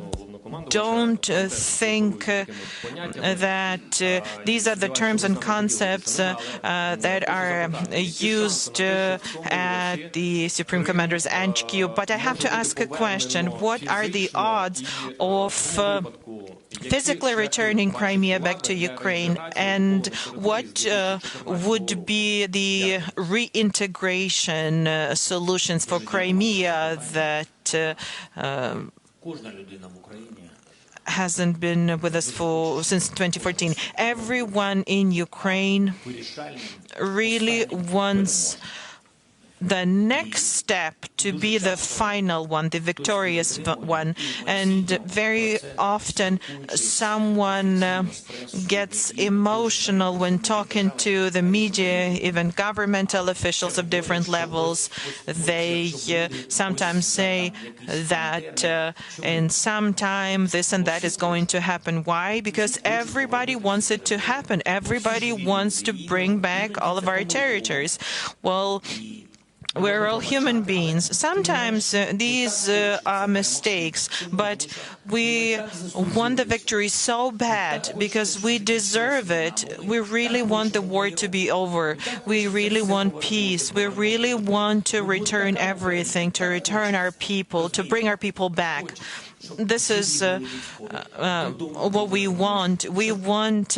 don't think that these are the terms and concepts that are used at the Supreme Commander's HQ. But I have to ask a question. What are the odds of physically returning Crimea back to Ukraine? And what would be the reintegration solutions for Crimea that hasn't been with us since 2014. Everyone in Ukraine really wants the next step to be the final one, the victorious one. And very often someone gets emotional when talking to the media, even governmental officials of different levels. They sometimes say that in some time this and that is going to happen. Why? Because everybody wants it to happen. Everybody wants to bring back all of our territories. Well, We're all human beings. Sometimes these are mistakes, but we want the victory so bad because we deserve it. We really want the war to be over. We really want peace. We really want to return everything, to return our people, to bring our people back. This is what we want. We want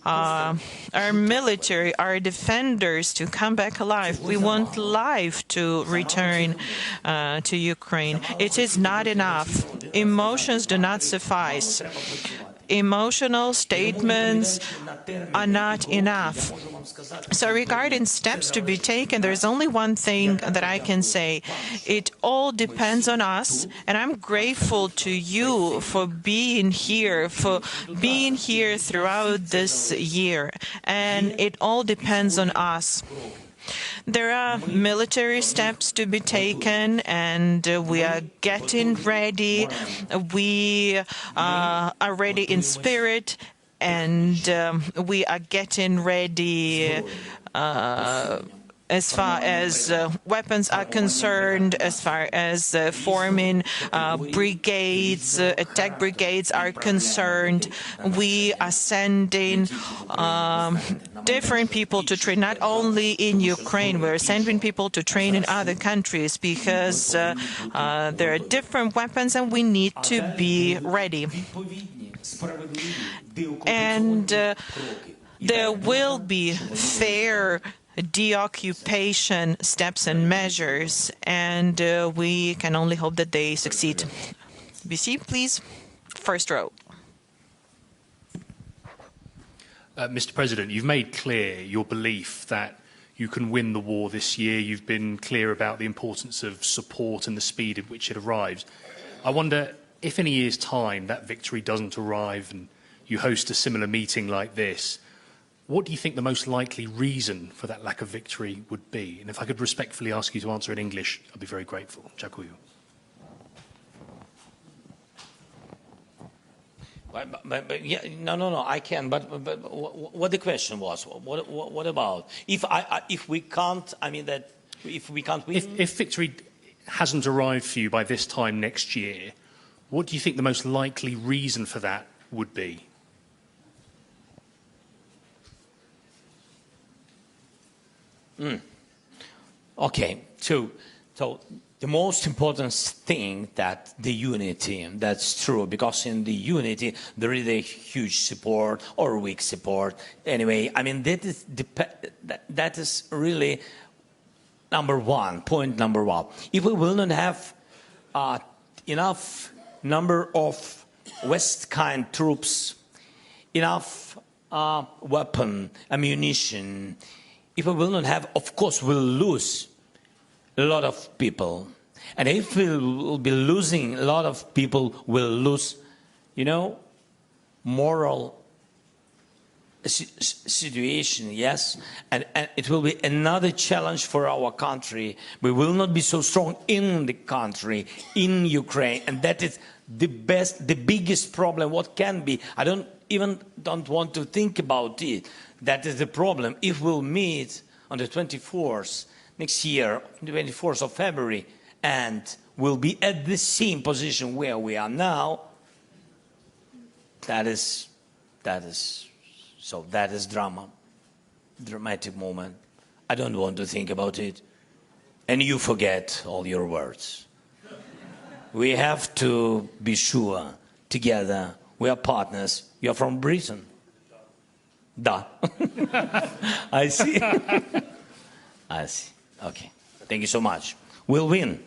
our military, our defenders to come back alive. We want life to return to Ukraine. It is not enough. Emotions do not suffice. Emotional statements are not enough. So regarding steps to be taken, there's only one thing that I can say. It all depends on us, and I'm grateful to you for being here throughout this year. And it all depends on us. There are military steps to be taken, and we are getting ready. We are ready in spirit, and we are getting ready as far as weapons are concerned, as far as forming brigades, attack brigades are concerned. We are sending different people to train, not only in Ukraine, we're sending people to train in other countries because there are different weapons and we need to be ready. And there will be fair deoccupation steps and measures, and we can only hope that they succeed. BC, please. First row. Mr. President, you've made clear your belief that you can win the war this year. You've been clear about the importance of support and the speed at which it arrives. I wonder if in a year's time that victory doesn't arrive and you host a similar meeting like this, what do you think the most likely reason for that lack of victory would be? And if I could respectfully ask you to answer in English, I'd be very grateful. Dziękuję. No, I can. But what the question was? What about if we can't? I mean that if we can't win. If victory hasn't arrived for you by this time next year, what do you think the most likely reason for that would be? Okay, so the most important thing that the unity, that's true, because in the unity there is a huge support or weak support. Anyway, I mean that is really point number one. If we will not have enough number of West kind troops, enough weapon, ammunition, if we will not have, of course, we'll lose a lot of people. And if we will be losing a lot of people, we'll lose, moral situation, yes? And it will be another challenge for our country. We will not be so strong in the country, in Ukraine. And that is the biggest problem, what can be. I don't want to think about it. That is the problem. If we'll meet on the 24th next year, 24th of February, and we'll be at the same position where we are now, that is dramatic moment. I don't want to think about it. And you forget all your words. We have to be sure, together, we are partners. You're from Britain. Da. I see. I see. Okay. Thank you so much. We'll win.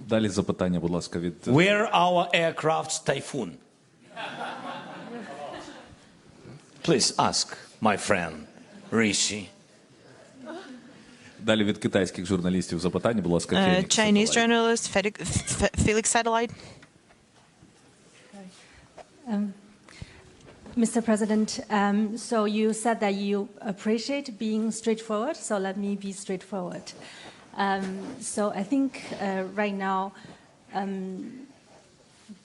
Далі запитання, будь ласка, від... Where our aircraft's Typhoon? Please ask my friend Rishi. Далі від китайських журналістів запитання, будь ласка, Chinese journalist Felix Satellite. Mr. President, so you said that you appreciate being straightforward, so let me be straightforward. So I think right now,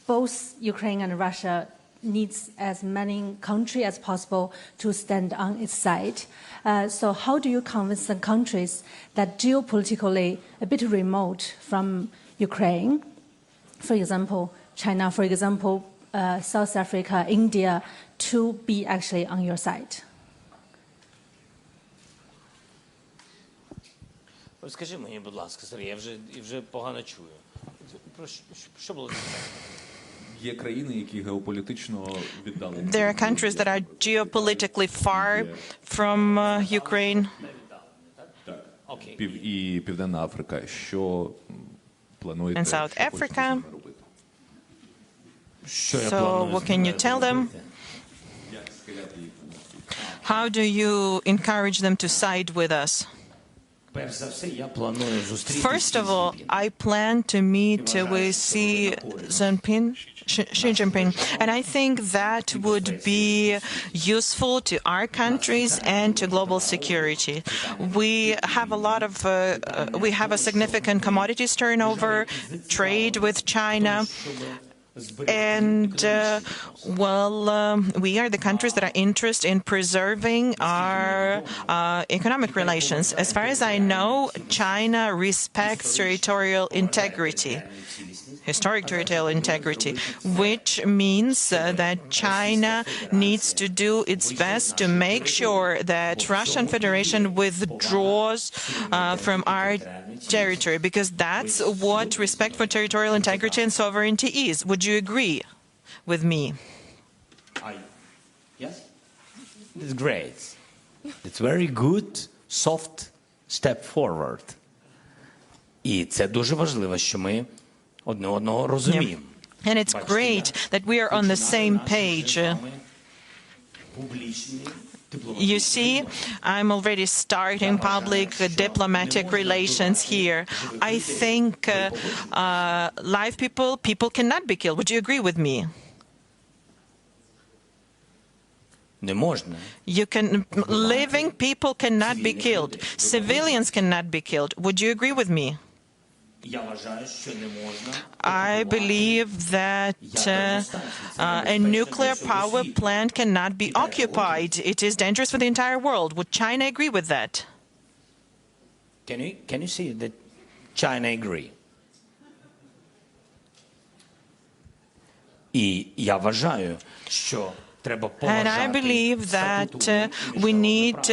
both Ukraine and Russia needs as many countries as possible to stand on its side. So how do you convince the countries that geopolitically a bit remote from Ukraine, for example, China, for example, South Africa, India, to be actually on your side? Скажи мені, будь ласка, Сергій, я вже погано чую. Що було? Є країни, які геополітично віддали. There are countries that are geopolitically far from Ukraine. І Південна Африка. Що плануєте? And South Africa. So what can you tell them? How do you encourage them to side with us? First of all, I plan to meet with Xi Jinping, and I think that would be useful to our countries and to global security. We have we have a significant commodities turnover, trade with China. And, we are the countries that are interested in preserving our economic relations. As far as I know, China respects territorial integrity, historic territorial integrity, which means that China needs to do its best to make sure that Russian Federation withdraws from our territory, because that's what respect for territorial integrity and sovereignty is. Would you agree with me? Yes. It's great. It's very good, soft step forward. І це дуже важливо, що ми одне одного розуміємо. And it's great that we are on the same page. You see, I'm already starting public diplomatic relations here. I think live people cannot be killed. Would you agree with me? Living people cannot be killed. Civilians cannot be killed. Would you agree with me? I believe that a nuclear power plant cannot be occupied. It is dangerous for the entire world. Would China agree with that? Can you see that China agree? І я вважаю, що And I believe that we need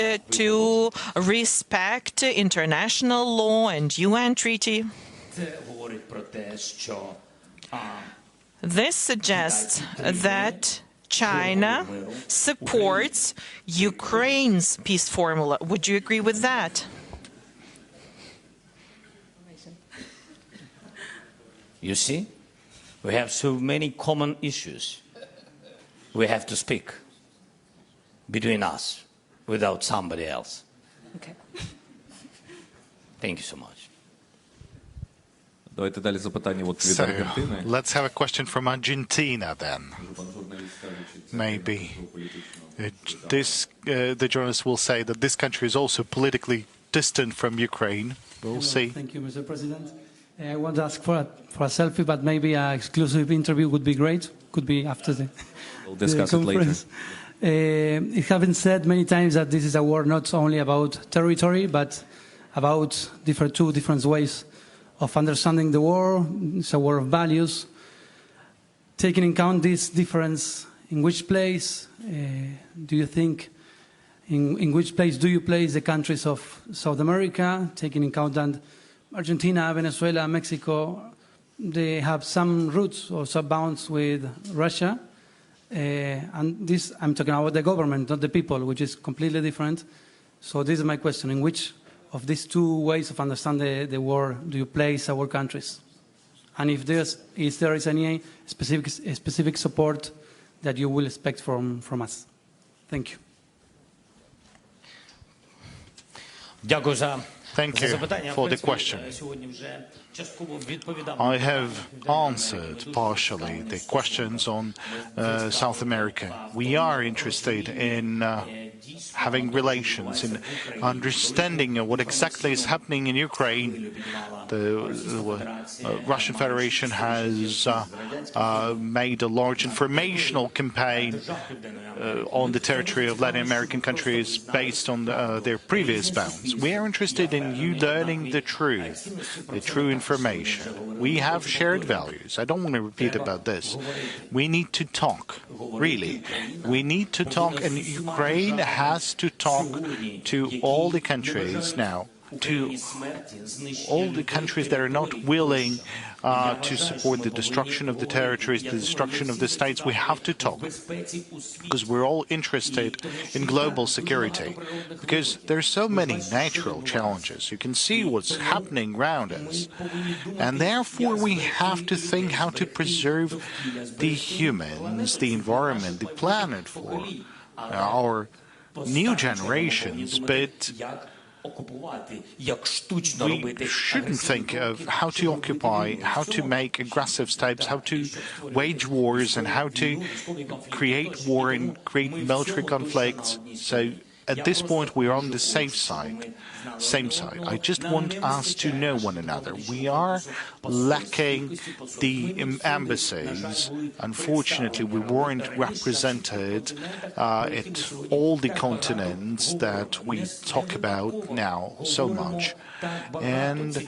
to respect international law and UN treaty. This suggests that China supports Ukraine's peace formula. Would you agree with that? You see, we have so many common issues. We have to speak between us without somebody else. Okay. Thank you so much. Давайте далі запитання від So, Аргентини. let's have a question from Argentina then. Maybe the journalist will say that this country is also politically distant from Ukraine. We'll see. Thank you, Mr. President. I want to ask for a selfie, but maybe an exclusive interview would be great. Could be after We'll discuss it later. It has been said many times that this is a war not only about territory, but about two different ways of understanding the war. It's a war of values. Taking into account this difference, in which place do you think, in which place do you place the countries of South America, taking into account that Argentina, Venezuela, Mexico, they have some roots or some bounds with Russia? And this, I'm talking about the government, not the people, which is completely different. So this is my question. In which of these two ways of understanding the war do you place our countries? And if there is any specific support that you will expect from us? Thank you. Thank you for the question. I have answered partially the questions on South America. We are interested in having relations, in understanding what exactly is happening in Ukraine. The Russian Federation has made a large informational campaign on the territory of Latin American countries based on their previous bounds. We are interested in you learning the true information. We have shared values. I don't want to repeat about this. We need to talk, really. We need to talk, and Ukraine has to talk to all the countries now, to all the countries that are not willing to support the destruction of the territories, the destruction of the states. We have to talk, because we're all interested in global security, because there are so many natural challenges. You can see what's happening around us, and therefore we have to think how to preserve the humans, the environment, the planet for our new generations, but we shouldn't think of how to occupy, how to make aggressive steps, how to wage wars, and how to create war and create military conflicts. So at this point, we're on the safe side, same side. I just want us to know one another. We are lacking the embassies. Unfortunately, we weren't represented at all the continents that we talk about now so much. And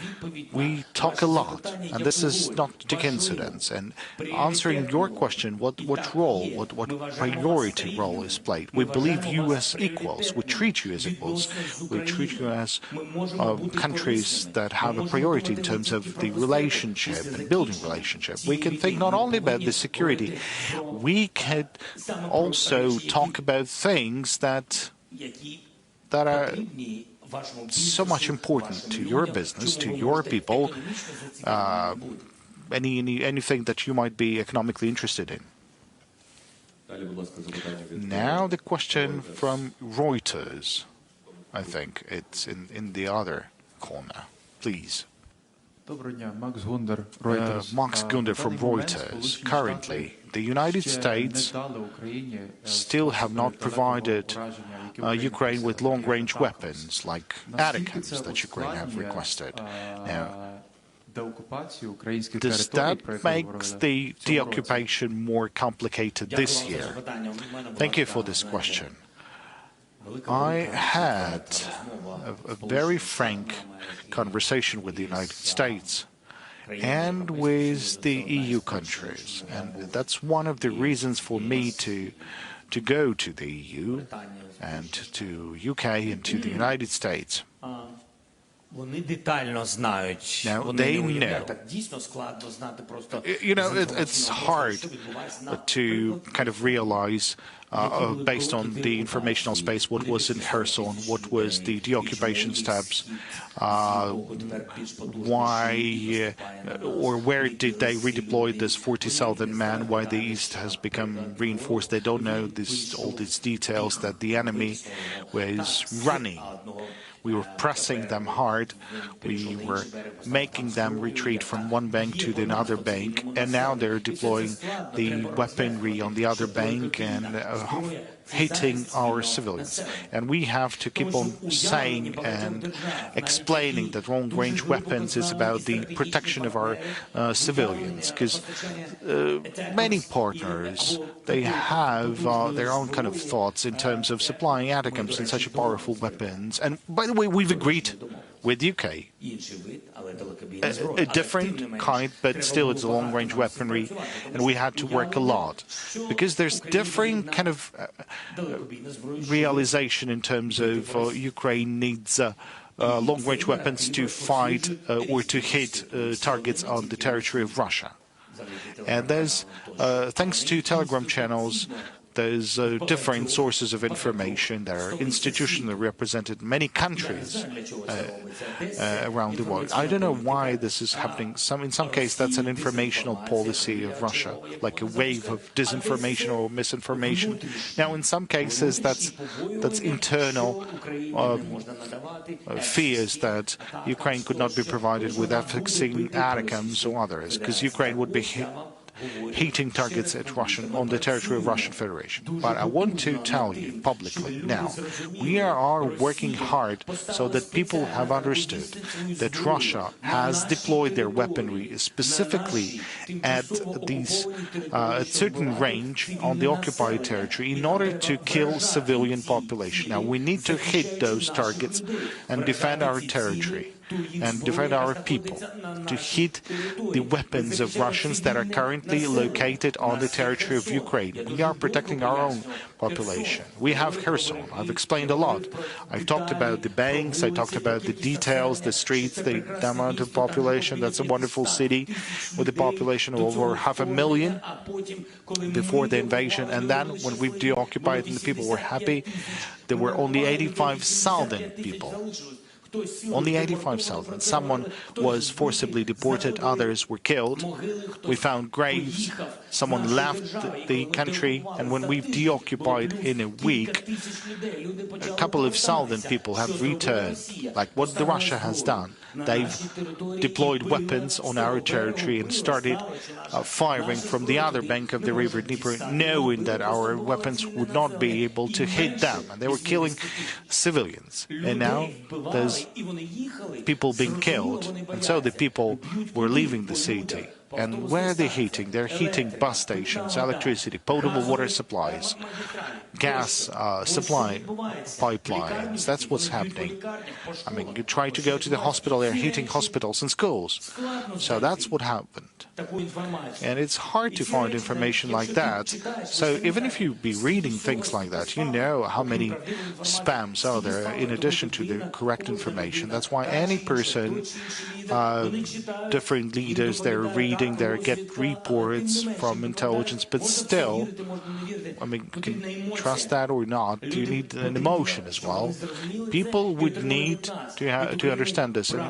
we talk a lot, and this is not a coincidence. And answering your question, what role, what priority role is played? We believe you as equals. We treat you as equals. We treat you as countries that have a priority in terms of the relationship and building relationship. We can think not only about the security, we can also talk about things that are so much important to your business, to your people, anything that you might be economically interested in. Now the question from Reuters. I think it's in the other corner. Please. Max Gunder from Reuters. Currently, the United States still have not provided Ukraine with long-range weapons like ATACMS that Ukraine have requested. Now, does that make the deoccupation more complicated this year? Thank you for this question. I had a very frank conversation with the United States and with the EU countries, and that's one of the reasons for me to go to the EU and to UK and to the United States. Now, they know. You know, it's hard to kind of realize, based on the informational space, what was in Kherson, what was the deoccupation steps, why or where did they redeploy this 40,000 men, why the East has become reinforced. They don't know all these details, that the enemy was running. We were pressing them hard. We were making them retreat from one bank to the other bank, and now they're deploying the weaponry on the other bank and hitting our civilians. And we have to keep on saying and explaining that long-range weapons is about the protection of our civilians, because many partners, they have their own kind of thoughts in terms of supplying ATACMS and such powerful weapons. And by the way, we've agreed with the UK. A different kind, but still it's a long-range weaponry, and we had to work a lot, because there's different kind of realization in terms of Ukraine needs long-range weapons to fight or to hit targets on the territory of Russia. And there's, thanks to Telegram channels, there's different sources of information that are institutionally represented in many countries around the world. I don't know why this is happening. In some cases, that's an informational policy of Russia, like a wave of disinformation or misinformation. Now, in some cases, that's internal fears that Ukraine could not be provided with F-16 ATACMS or others, because Ukraine would be hitting targets on the territory of Russian Federation. But I want to tell you publicly now, we are working hard so that people have understood that Russia has deployed their weaponry specifically at a certain range on the occupied territory in order to kill civilian population. Now we need to hit those targets and defend our territory and defend our people, to hit the weapons of Russians that are currently located on the territory of Ukraine. We are protecting our own population. We have Kherson. I've explained a lot. I've talked about the banks, I talked about the details, the streets, the amount of population. That's a wonderful city with a population of over 500,000 before the invasion. And then when we deoccupied and the people were happy, there were only 85,000 people. Only 85,000. Someone was forcibly deported, others were killed. We found graves, someone left the country, and when we've deoccupied in a week, a couple of thousand people have returned. Like what Russia has done. They've deployed weapons on our territory and started firing from the other bank of the river Dnieper, knowing that our weapons would not be able to hit them. And they were killing civilians. And now there's people being killed. And so the people were leaving the city. And where are they heating? They're heating bus stations, electricity, potable water supplies, gas supply pipelines. That's what's happening. I mean, you try to go to the hospital, they're heating hospitals and schools. So that's what happened. And it's hard to find information like that. So even if you be reading things like that, you know how many spams are there in addition to the correct information. That's why any person, different leaders, they're reading, they get reports from intelligence, but still, I mean, you can trust that or not. You need an emotion as well. People would need to understand this, and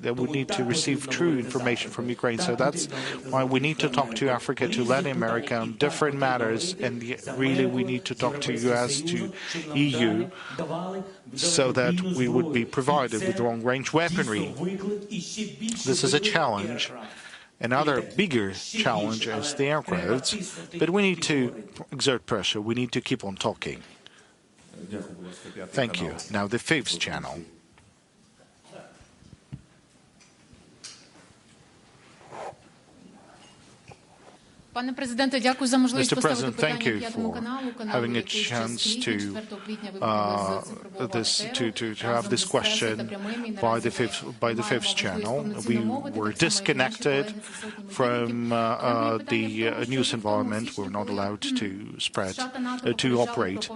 they would need to receive true information from Ukraine. So that's why we need to talk to Africa, to Latin America on different matters, and really we need to talk to US, to EU, so that we would be provided with long-range weaponry. This is a challenge. Another bigger challenge is the aircrafts, but we need to exert pressure. We need to keep on talking. Thank you. Now the fifth channel. Mr. President, thank you for having a chance to have this question by the fifth channel. We were disconnected from the news environment. We're not allowed to operate.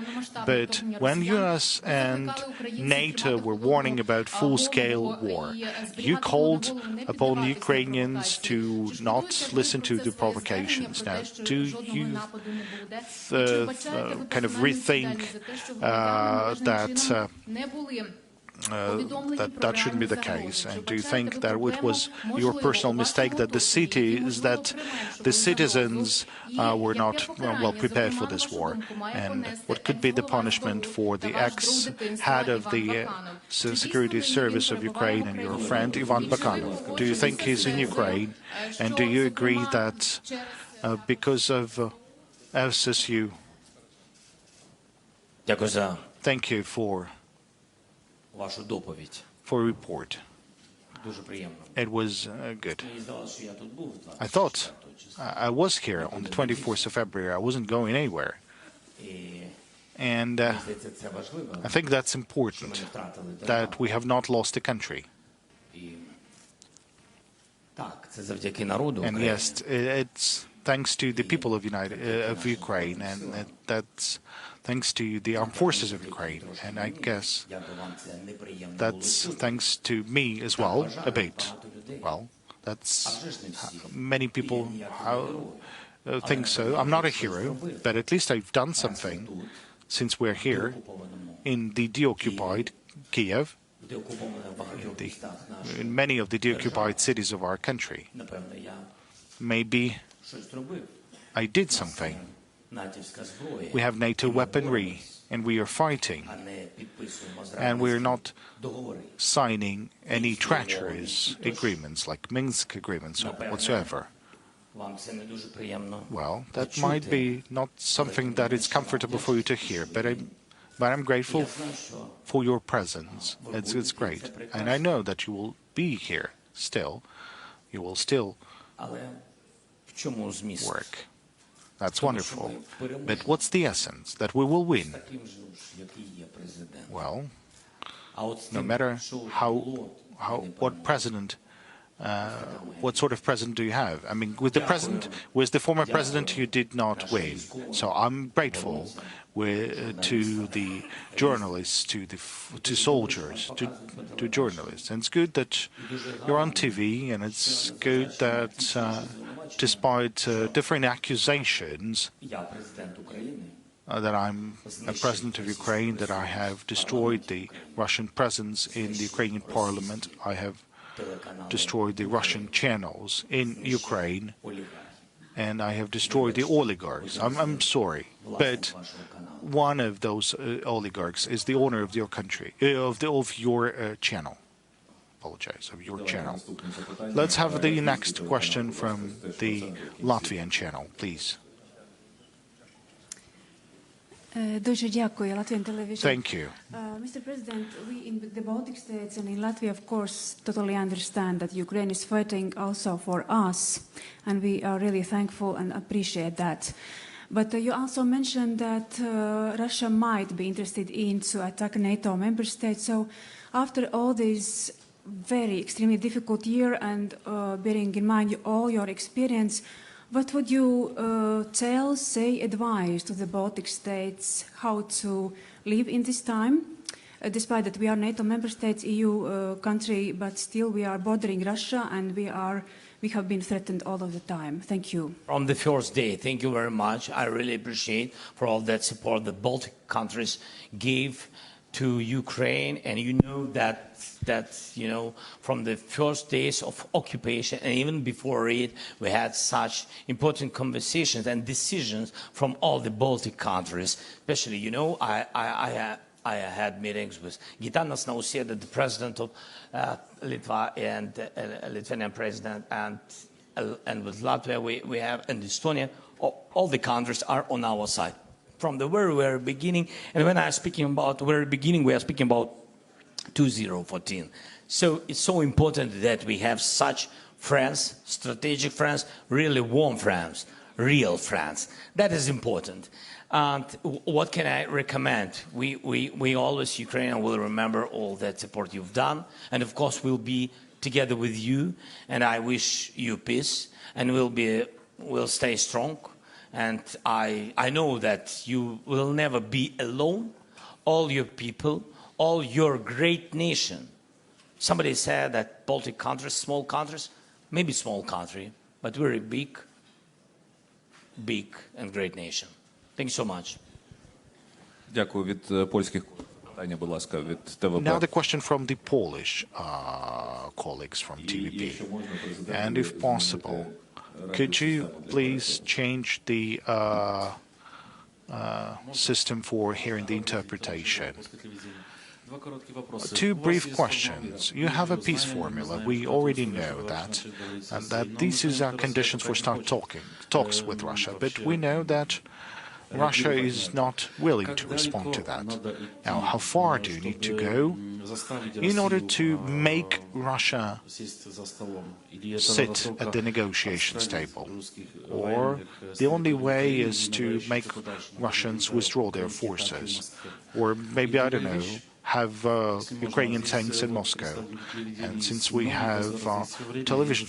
But when US and NATO were warning about full-scale war, you called upon the Ukrainians to not listen to the provocation. Now, do you kind of rethink that shouldn't be the case? And do you think that it was your personal mistake that the citizens were not well prepared for this war? And what could be the punishment for the ex-head of the Security Service of Ukraine and your friend Ivan Bakanov? Do you think he's in Ukraine? And do you agree that because of FSSU? Thank you for report. It was good. I thought I was here on the 24th of February. I wasn't going anywhere. And I think that's important, that we have not lost the country. And yes, it's thanks to the people of Ukraine, and that's thanks to the armed forces of Ukraine. And I guess that's thanks to me as well, a bit. Well, that's many people think so. I'm not a hero, but at least I've done something since we're here in the deoccupied Kiev, in many of the deoccupied cities of our country. Maybe I did something. We have NATO weaponry, and we are fighting. And we're not signing any treacherous agreements, like Minsk agreements whatsoever. Well, that might be not something that is comfortable for you to hear, but I'm grateful for your presence. It's great. And I know that you will be here still. You will still work. That's wonderful. But what's the essence? That we will win. Well, no matter what president, what sort of president do you have? I mean, with the former president, you did not win. So I'm grateful to the journalists, to soldiers, to journalists. And it's good that you're on TV, and it's good that despite different accusations that I'm a president of Ukraine, that I have destroyed the Russian presence in the Ukrainian parliament, I have destroyed the Russian channels in Ukraine, and I have destroyed the oligarchs. I'm sorry, but one of those oligarchs is the owner of your country, of your channel. Apologize, of your channel. Let's have the next question from the Latvian channel, please. Thank you. Mr. President, we in the Baltic states and in Latvia, of course, totally understand that Ukraine is fighting also for us, and we are really thankful and appreciate that. But you also mentioned that Russia might be interested in to attack NATO member states. So after all this very extremely difficult year and bearing in mind all your experience, what would you advise to the Baltic states how to live in this time? Despite that we are NATO member states, EU country, but still we are bordering Russia and we have been threatened all of the time. Thank you. From the first day, thank you very much. I really appreciate for all that support the Baltic countries gave to Ukraine, and you know that from the first days of occupation and even before it, we had such important conversations and decisions from all the Baltic countries. Especially, I had meetings with Gitanas Nausėda, the president of Litva, and Lithuanian president, and with Latvia we have, and Estonia. All the countries are on our side from the very, very beginning. And when I'm speaking about the very beginning, we are speaking about 2014. So it's so important that we have such friends, strategic friends, really warm friends, real friends. That is important. And what can I recommend? We always, Ukrainian, will remember all that support you've done. And of course, we'll be together with you. And I wish you peace. And we'll stay strong. And I know that you will never be alone. All your people, all your great nation. Somebody said that Baltic countries, small countries, maybe small country, but very big and great nation. Thank you so much. Дякую від польських питання, будь ласка, від ТВП. Now the question from the Polish colleagues from TVP. And if possible, could you please change the system for hearing the interpretation? Two brief questions. You have a peace formula. We already know that, and that these are conditions for talks with Russia. But we know that Russia is not willing to respond to that. Now, how far do you need to go in order to make Russia sit at the negotiations table? Or the only way is to make Russians withdraw their forces? Or maybe, I don't know, have Ukrainian tanks in Moscow. And since we have television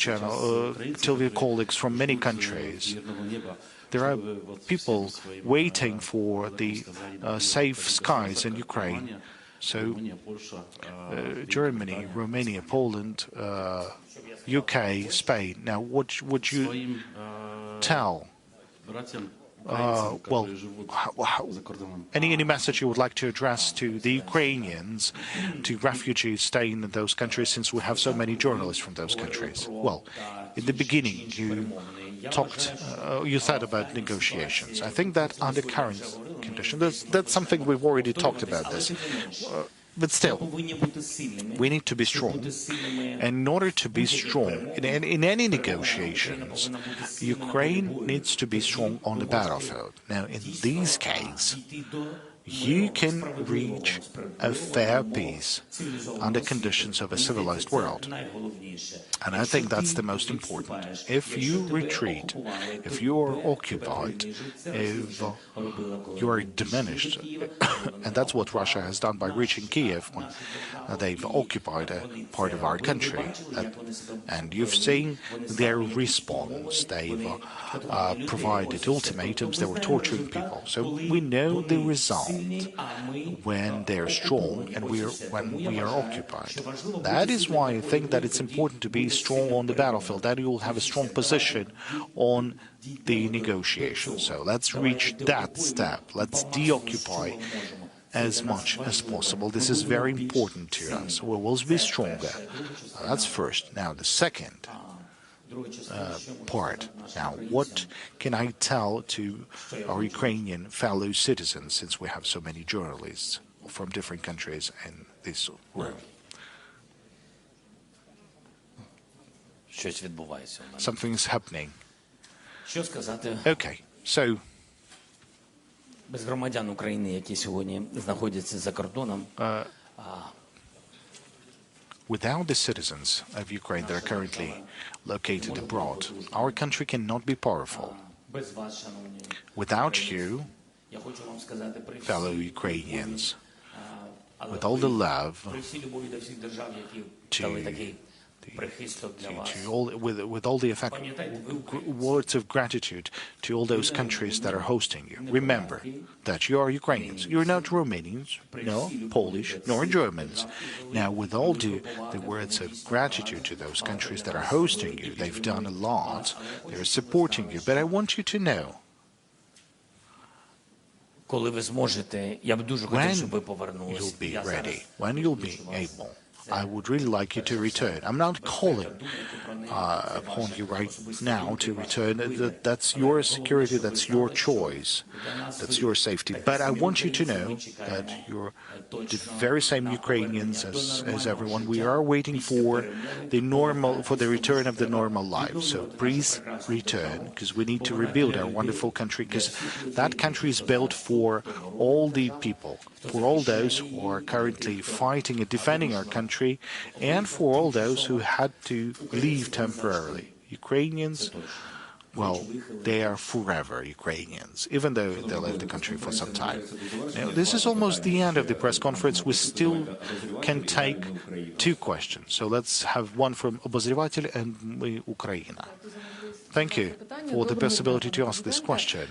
colleagues from many countries, there are people waiting for the safe skies in Ukraine. So Germany, Romania, Poland, UK, Spain. Now, what would you tell? Any message you would like to address to the Ukrainians, to refugees staying in those countries, since we have so many journalists from those countries? Well, in the beginning, you said about negotiations. I think that under current conditions, that's something we've already talked about this. But still, we need to be strong. And in order to be strong in any negotiations, Ukraine needs to be strong on the battlefield. Now, in these cases, you can reach a fair peace under conditions of a civilized world. And I think that's the most important. If you retreat, if you are occupied, if you are diminished, and that's what Russia has done by reaching Kiev when they've occupied a part of our country. And you've seen their response. They've provided ultimatums. They were torturing people. So we know the result when they're strong and when we are occupied. That is why I think that it's important to be strong on the battlefield, that you will have a strong position on the negotiations. So let's reach that step. Let's deoccupy as much as possible. This is very important to us. We will be stronger. That's first. Now, the second part. Now, what can I tell to our Ukrainian fellow citizens, since we have so many journalists from different countries in this room? Something is happening. Okay, so без громадян України, які сьогодні знаходяться за кордоном. Without the citizens of Ukraine that are currently located abroad, our country cannot be powerful. Without you, fellow Ukrainians, with all the love with all the words of gratitude to all those countries that are hosting you. Remember that you are Ukrainians. You're not Romanians, nor Polish, nor Germans. Now, with all the words of gratitude to those countries that are hosting you, they've done a lot. They're supporting you. But I want you to know, when you'll be ready, when you'll be able, I would really like you to return. I'm not calling upon you right now to return. That's your security, that's your choice, that's your safety. But I want you to know that you're the very same Ukrainians as everyone. We are waiting for the return of the normal life. So please return, because we need to rebuild our wonderful country, because that country is built for all the people, for all those who are currently fighting and defending our country, and for all those who had to leave temporarily. Ukrainians, well, they are forever Ukrainians, even though they left the country for some time. Now, this is almost the end of the press conference. We still can take two questions. So let's have one from Obozrevатель and Ukraina. Thank you for the possibility to ask this question.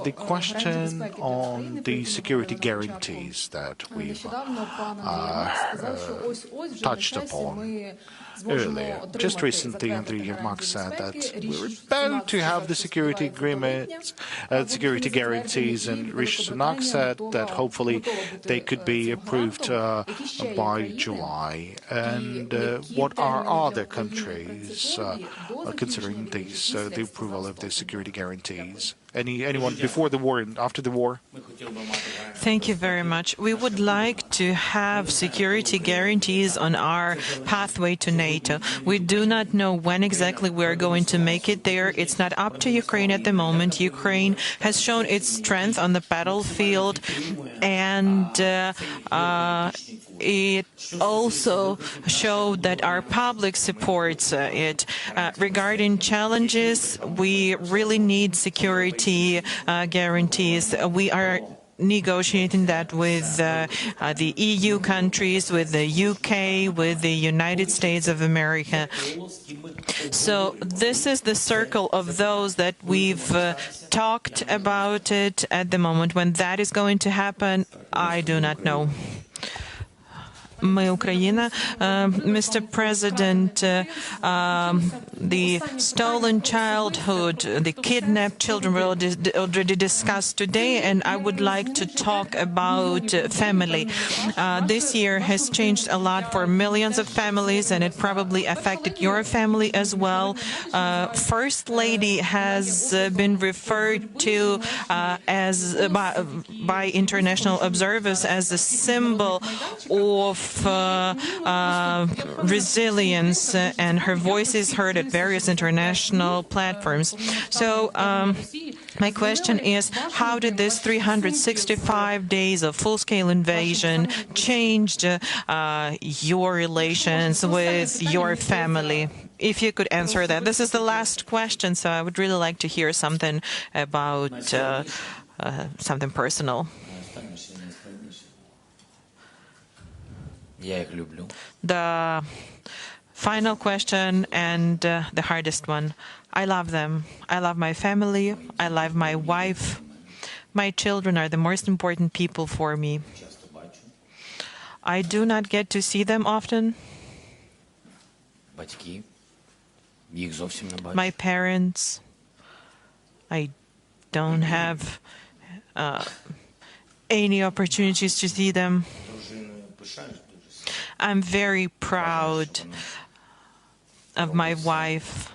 The question on the security guarantees that we've touched upon earlier. Just recently, Andriy Yermak said that we're about to have the security agreements, security guarantees, and Rishi Sunak said that hopefully they could be approved by July. And what are other countries considering the approval of the security guarantees? Anyone before the war and after the war? Thank you very much. We would like to have security guarantees on our pathway to NATO. We do not know when exactly we're going to make it there. It's not up to Ukraine at the moment. Ukraine has shown its strength on the battlefield, and it also showed that our public supports it. Regarding challenges, we really need security guarantees. We are negotiating that with the EU countries, with the UK, with the United States of America. So this is the circle of those that we've talked about it at the moment. When that is going to happen, I do not know. Мы Украина. Mr. President, the stolen childhood, the kidnapped children were already discussed today, and I would like to talk about family. This year has changed a lot for millions of families, and it probably affected your family as well. First Lady has been referred to by international observers as a symbol of resilience, and her voice is heard at various international platforms. So my question is, how did this 365 days of full-scale invasion change your relations with your family? If you could answer that. This is the last question, so I would really like to hear something about something personal. The final question and the hardest one. I love them. I love my family. I love my wife. My children are the most important people for me. I do not get to see them often. My parents, I don't have any opportunities to see them. I'm very proud of my wife.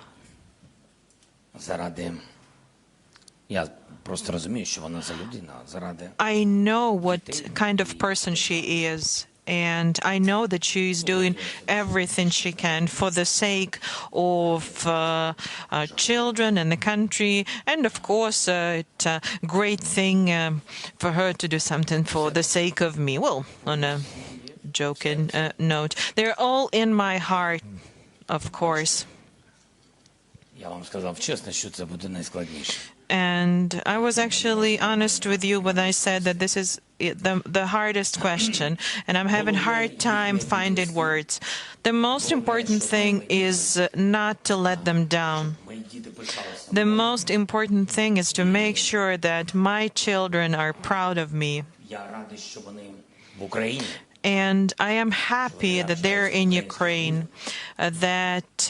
I know what kind of person she is, and I know that she is doing everything she can for the sake of children and the country. And of course, it's a great thing for her to do something for the sake of me. Well, on a joking note, they're all in my heart, of course. And I was actually honest with you when I said that this is the hardest question, and I'm having a hard time finding words. The most important thing is not to let them down. The most important thing is to make sure that my children are proud of me. And I am happy that they're in Ukraine, that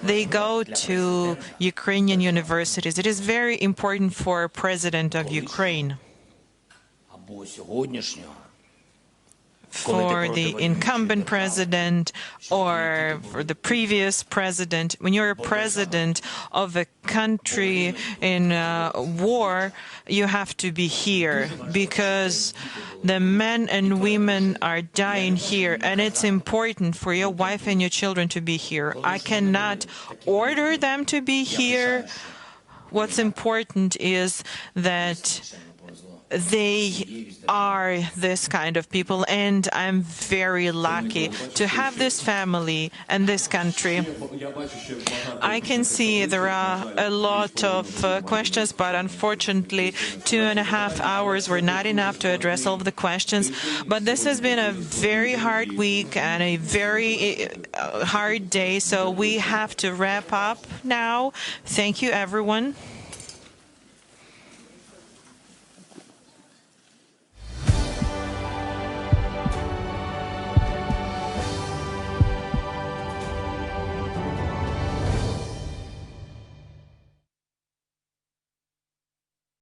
they go to Ukrainian universities. It is very important for a president of Ukraine, for the incumbent president or for the previous president. When you're a president of a country in war, you have to be here because the men and women are dying here, and it's important for your wife and your children to be here. I cannot order them to be here. What's important is that they are this kind of people, and I'm very lucky to have this family and this country. I can see there are a lot of questions, but unfortunately 2.5 hours were not enough to address all of the questions. But this has been a very hard week and a very hard day, so we have to wrap up now. Thank you, everyone.